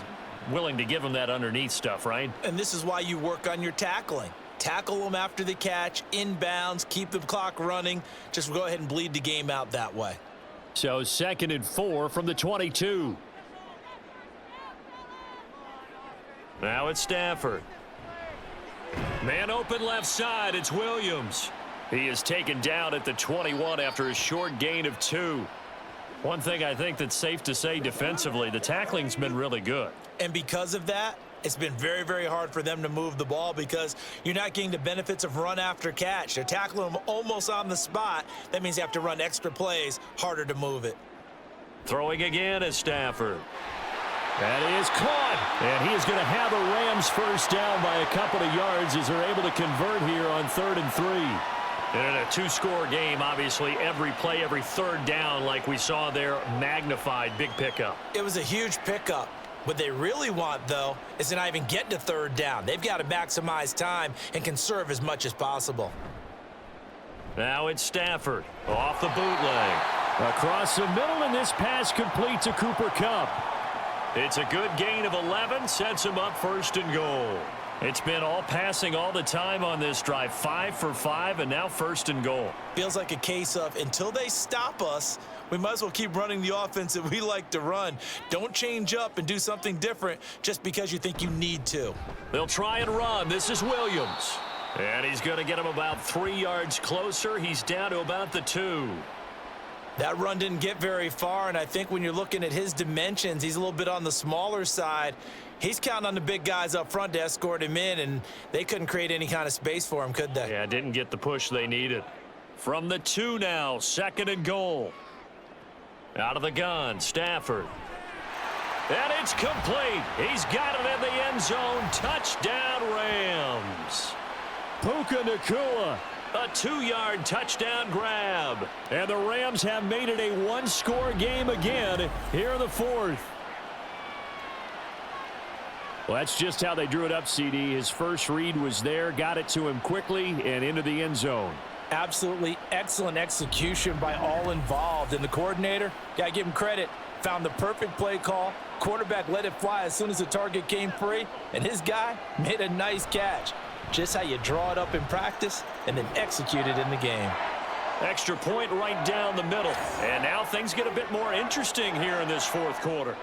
willing to give them that underneath stuff, right? And this is why you work on your tackling. Tackle them after the catch, inbounds, keep the clock running. Just go ahead and bleed the game out that way. So 2nd and 4 from the 22. Now it's Stafford. Man open left side, it's Williams. He is taken down at the 21 after a short gain of 2. One thing I think that's safe to say defensively, the tackling's been really good. And because of that, it's been very, very hard for them to move the ball because you're not getting the benefits of run after catch. They're tackling them almost on the spot. That means you have to run extra plays, harder to move it. Throwing again is Stafford. That is caught. And he is going to have the Rams 1st down by a couple of yards as they're able to convert here on 3rd and 3. And in a 2-score game, obviously, every play, every 3rd down, like we saw there, magnified, big pickup. It was a huge pickup. What they really want, though, is to not even get to 3rd down. They've got to maximize time and conserve as much as possible. Now it's Stafford off the bootleg. Across the middle, and this pass complete to Cooper Kupp. It's a good gain of 11, sets him up 1st and goal. It's been all passing all the time on this drive, 5 for 5, and now 1st and goal. Feels like a case of until they stop us, we might as well keep running the offense that we like to run. Don't change up and do something different just because you think you need to. They'll try and run. This is Williams. And he's going to get him about 3 yards closer. He's down to about the 2. That run didn't get very far, and I think when you're looking at his dimensions, he's a little bit on the smaller side. He's counting on the big guys up front to escort him in, and they couldn't create any kind of space for him, could they? Yeah, didn't get the push they needed. From the 2 now, 2nd and goal. Out of the gun, Stafford. And it's complete. He's got it in the end zone. Touchdown, Rams. Puka Nacua. A 2-yard touchdown grab. And the Rams have made it a 1-score game again here in the 4th. Well, that's just how they drew it up, CD. His first read was there, got it to him quickly, and into the end zone. Absolutely excellent execution by all involved. And the coordinator, got to give him credit, found the perfect play call. Quarterback let it fly as soon as the target came free, and his guy made a nice catch. Just how you draw it up in practice and then execute it in the game. Extra point right down the middle. And now things get a bit more interesting here in this 4th quarter.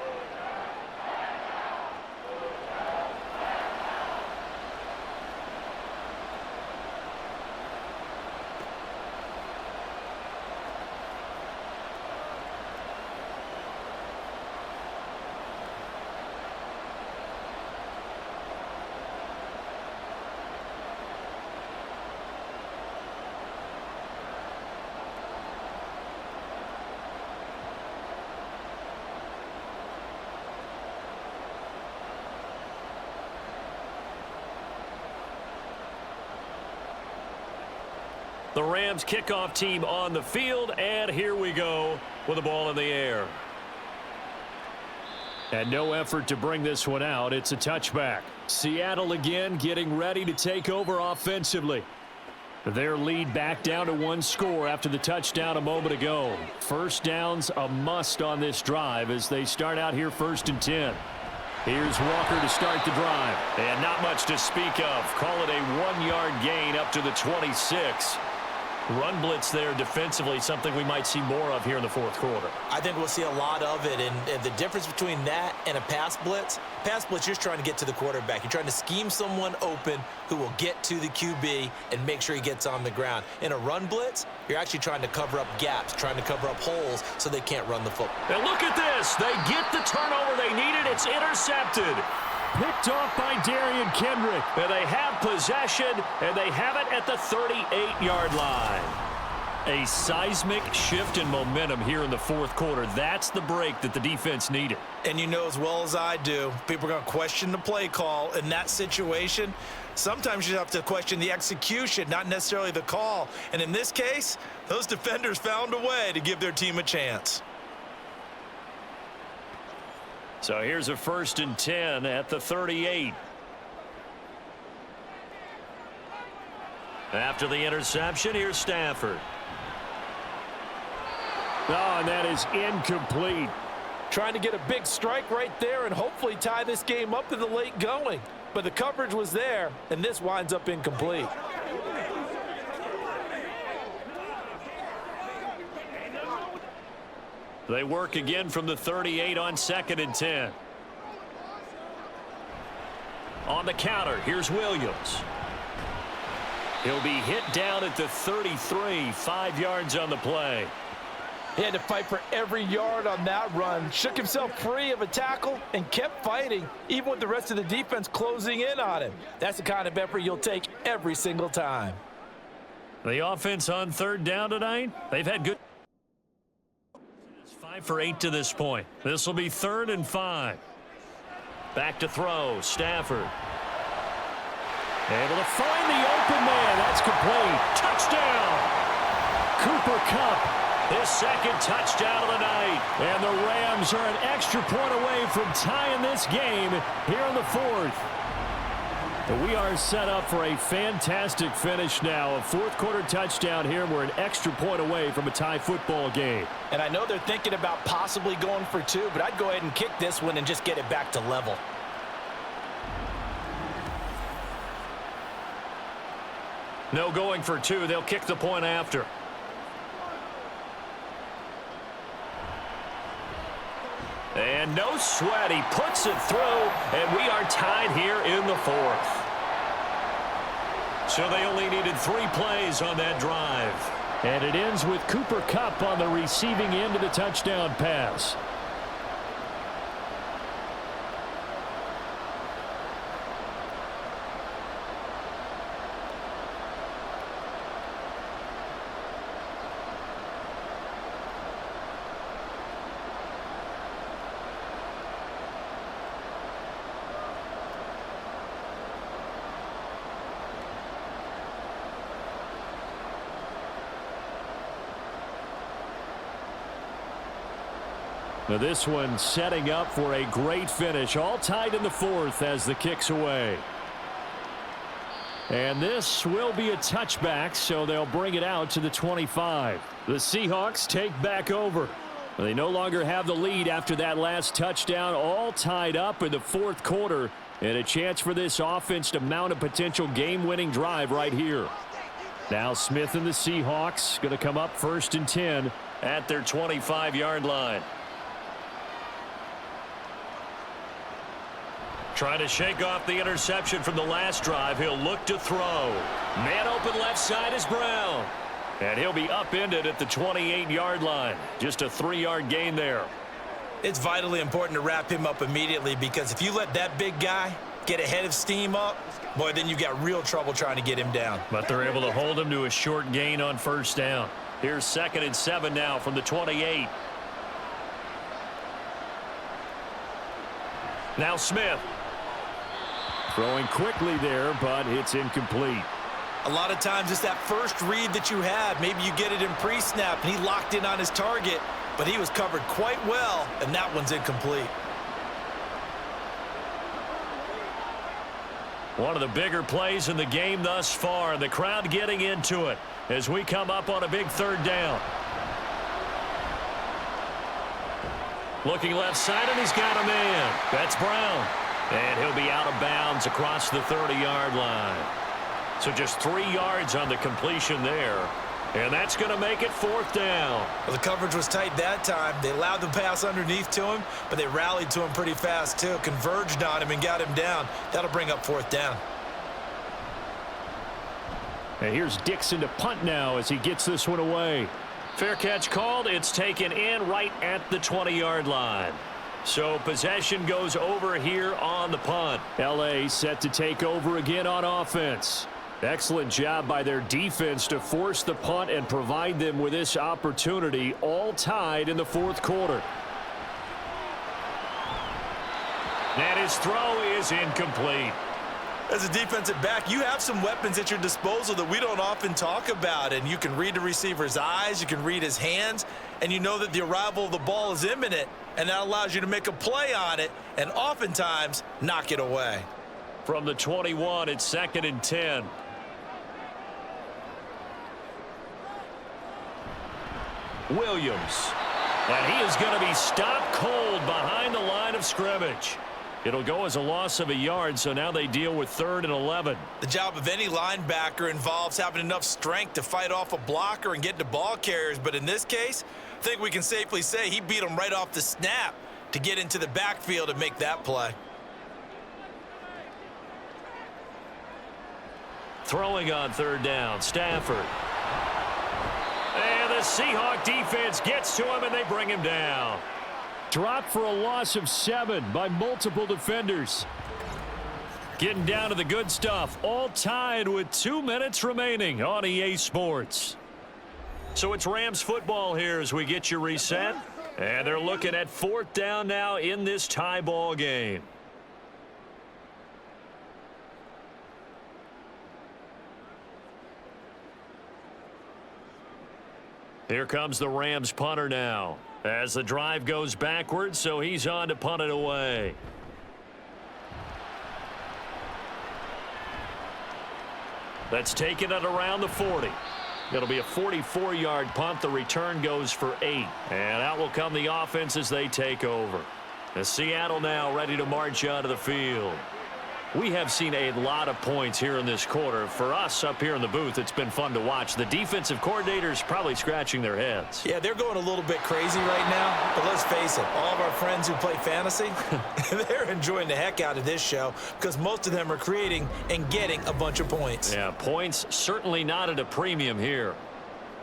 The Rams kickoff team on the field, and here we go with the ball in the air. And no effort to bring this one out. It's a touchback. Seattle again getting ready to take over offensively. Their lead back down to 1 score after the touchdown a moment ago. First down's a must on this drive as they start out here 1st and 10. Here's Walker to start the drive. And not much to speak of. Call it a 1-yard gain up to the 26. Run blitz there defensively, something we might see more of here in the 4th quarter. I think we'll see a lot of it, and the difference between that and a pass blitz, you're trying to get to the quarterback. You're trying to scheme someone open who will get to the QB and make sure he gets on the ground. In a run blitz, you're actually trying to cover up gaps, trying to cover up holes so they can't run the football. And look at this. They get the turnover they needed. It's intercepted. Picked off by Darian Kendrick. And they have possession, and they have it at the 38-yard line. A seismic shift in momentum here in the 4th quarter. That's the break that the defense needed. And you know as well as I do, people are going to question the play call in that situation. Sometimes you have to question the execution, not necessarily the call. And in this case, those defenders found a way to give their team a chance. So here's a 1st and 10 at the 38. After the interception, here's Stafford. Oh, and that is incomplete. Trying to get a big strike right there and hopefully tie this game up in the late going. But the coverage was there, and this winds up incomplete. They work again from the 38 on 2nd and 10. On the counter, here's Williams. He'll be hit down at the 33, 5 yards on the play. He had to fight for every yard on that run. Shook himself free of a tackle and kept fighting, even with the rest of the defense closing in on him. That's the kind of effort you'll take every single time. The offense on 3rd down tonight, they've had good. 5 for 8 to this point. This will be 3rd and 5. Back to throw, Stafford. Able to find the open man. That's complete. Touchdown! Cooper Kupp, his 2nd touchdown of the night. And the Rams are an extra point away from tying this game here in the 4th. We are set up for a fantastic finish now. A 4th quarter touchdown here. We're an extra point away from a tie football game. And I know they're thinking about possibly going for 2, but I'd go ahead and kick this one and just get it back to level. No going for 2. They'll kick the point after. And no sweat. He puts it through, and we are tied here in the 4th. So they only needed 3 plays on that drive. And it ends with Cooper Kupp on the receiving end of the touchdown pass. Now this one setting up for a great finish. All tied in the 4th as the kick's away. And this will be a touchback, so they'll bring it out to the 25. The Seahawks take back over. They no longer have the lead after that last touchdown. All tied up in the 4th quarter. And a chance for this offense to mount a potential game-winning drive right here. Now Smith and the Seahawks going to come up 1st and 10 at their 25-yard line. Trying to shake off the interception from the last drive. He'll look to throw. Man open left side is Brown. And he'll be upended at the 28-yard line. Just a 3-yard gain there. It's vitally important to wrap him up immediately, because if you let that big guy get ahead of steam up, boy, then you got real trouble trying to get him down. But they're able to hold him to a short gain on 1st down. Here's 2nd and 7 now from the 28. Now Smith. Throwing quickly there, but it's incomplete. A lot of times it's that first read that you have. Maybe you get it in pre-snap, and he locked in on his target, but he was covered quite well, and that one's incomplete. One of the bigger plays in the game thus far. The crowd getting into it as we come up on a big third down. Looking left side, and he's got a man. That's Brown. And he'll be out of bounds across the 30-yard line. So just 3 yards on the completion there. And that's going to make it fourth down. Well, the coverage was tight that time. They allowed the pass underneath to him, but they rallied to him pretty fast, too. Converged on him and got him down. That'll bring up fourth down. And here's Dixon to punt now as he gets this one away. Fair catch called. It's taken in right at the 20-yard line. So possession goes over here on the punt. L.A. set to take over again on offense. Excellent job by their defense to force the punt and provide them with this opportunity, all tied in the fourth quarter. And his throw is incomplete. As a defensive back, you have some weapons at your disposal that we don't often talk about, and you can read the receiver's eyes, you can read his hands, and you know that the arrival of the ball is imminent, and that allows you to make a play on it and oftentimes knock it away. From the 21, it's 2nd and 10. Williams. And he is going to be stopped cold behind the line of scrimmage. It'll go as a loss of a yard, so now they deal with 3rd and 11. The job of any linebacker involves having enough strength to fight off a blocker and get to ball carriers, but in this case, I think we can safely say he beat him right off the snap to get into the backfield and make that play. Throwing on 3rd down, Stafford. And the Seahawk defense gets to him, and they bring him down. Dropped for a loss of 7 by multiple defenders. Getting down to the good stuff. All tied with 2 minutes remaining on EA Sports. So it's Rams football here as we get you reset. And they're looking at 4th down now in this tie ball game. Here comes the Rams punter now. As the drive goes backwards, so he's on to punt it away. That's taken at around the 40. It'll be a 44-yard punt. The return goes for 8. And out will come the offense as they take over. As Seattle now ready to march out of the field. We have seen a lot of points here in this quarter. For us up here in the booth, it's been fun to watch. The defensive coordinators probably scratching their heads. Yeah, they're going a little bit crazy right now, but let's face it, all of our friends who play fantasy, they're enjoying the heck out of this show because most of them are creating and getting a bunch of points. Yeah, points certainly not at a premium here.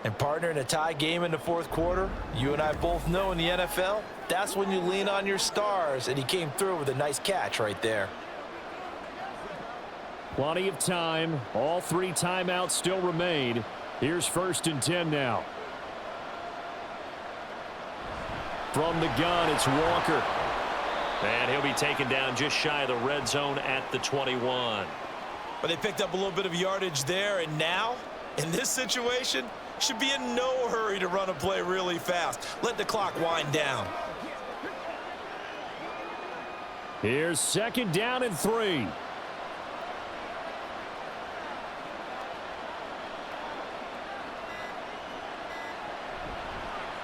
And partner, in a tie game in the fourth quarter, you and I both know in the NFL, that's when you lean on your stars, and he came through with a nice catch right there. Plenty of time. All 3 timeouts still remain. Here's 1st and 10 now. From the gun, it's Walker. And he'll be taken down just shy of the red zone at the 21. But they picked up a little bit of yardage there, and now, in this situation, should be in no hurry to run a play really fast. Let the clock wind down. Here's 2nd down and 3.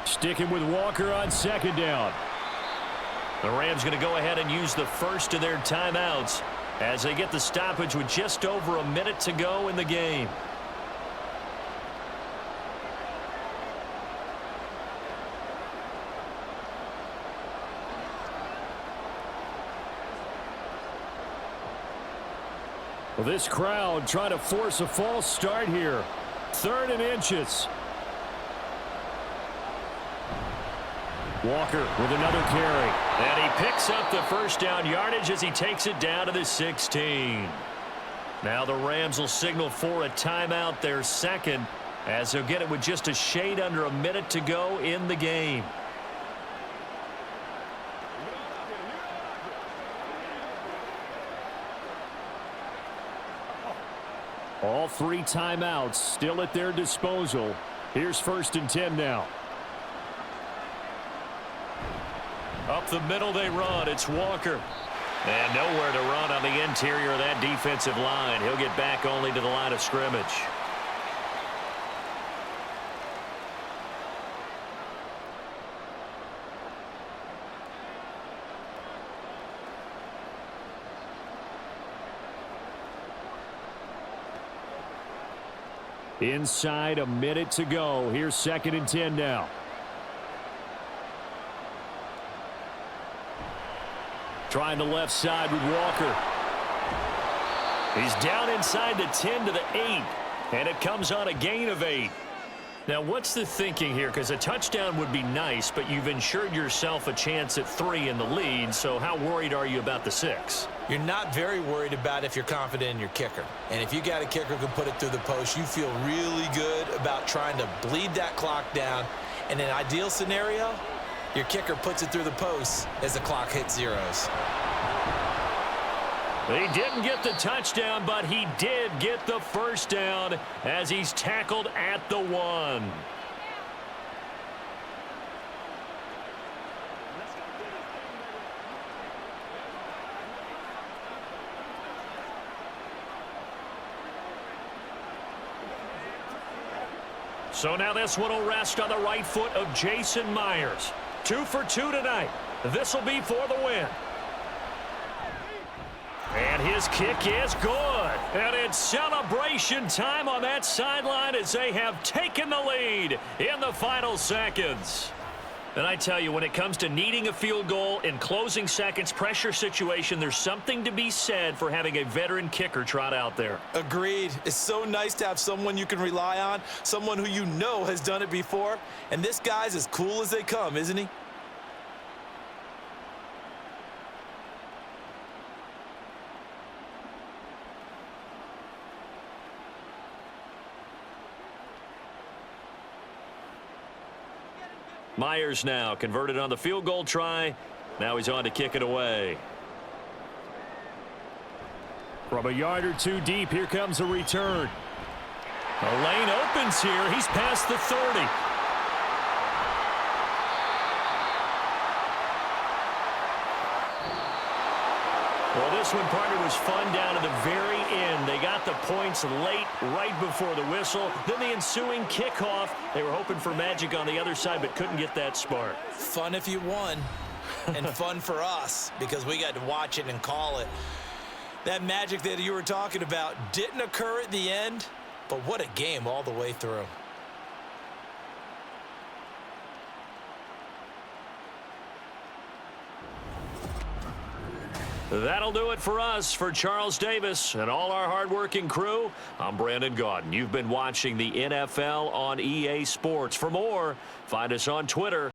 Sticking with Walker on 2nd down. The Rams going to go ahead and use the first of their timeouts as they get the stoppage with just over a minute to go in the game. Well, this crowd trying to force a false start here. 3rd and inches. Walker with another carry. And he picks up the first down yardage as he takes it down to the 16. Now the Rams will signal for a timeout, their 2nd, as they'll get it with just a shade under a minute to go in the game. All 3 timeouts still at their disposal. Here's 1st and 10 now. Up the middle they run. It's Walker. And nowhere to run on the interior of that defensive line. He'll get back only to the line of scrimmage. Inside, a minute to go. Here's 2nd and 10 now. Trying the left side with Walker. He's down inside the 10 to the 8. And it comes on a gain of 8. Now, what's the thinking here? Because a touchdown would be nice, but you've ensured yourself a chance at 3 in the lead. So how worried are you about the 6? You're not very worried about if you're confident in your kicker. And if you got a kicker who can put it through the post, you feel really good about trying to bleed that clock down. In an ideal scenario, your kicker puts it through the post as the clock hits zeros. He didn't get the touchdown, but he did get the first down as he's tackled at the 1. So now this one will rest on the right foot of Jason Myers. 2 for 2 tonight. This will be for the win. And his kick is good. And it's celebration time on that sideline as they have taken the lead in the final seconds. And I tell you, when it comes to needing a field goal in closing seconds, pressure situation, there's something to be said for having a veteran kicker trot out there. Agreed. It's so nice to have someone you can rely on, someone who you know has done it before. And this guy's as cool as they come, isn't he? Myers now converted on the field goal try. Now he's on to kick it away. From a yard or 2 deep, here comes a return. The lane opens here. He's past the 30. Well, this one, partner, was fun down to the very end. They got the points late, right before the whistle. Then the ensuing kickoff. They were hoping for magic on the other side, but couldn't get that spark. Fun if you won, and fun for us because we got to watch it and call it. That magic that you were talking about didn't occur at the end, but what a game all the way through. That'll do it for us. For Charles Davis and all our hardworking crew, I'm Brandon Gaudin. You've been watching the NFL on EA Sports. For more, find us on Twitter.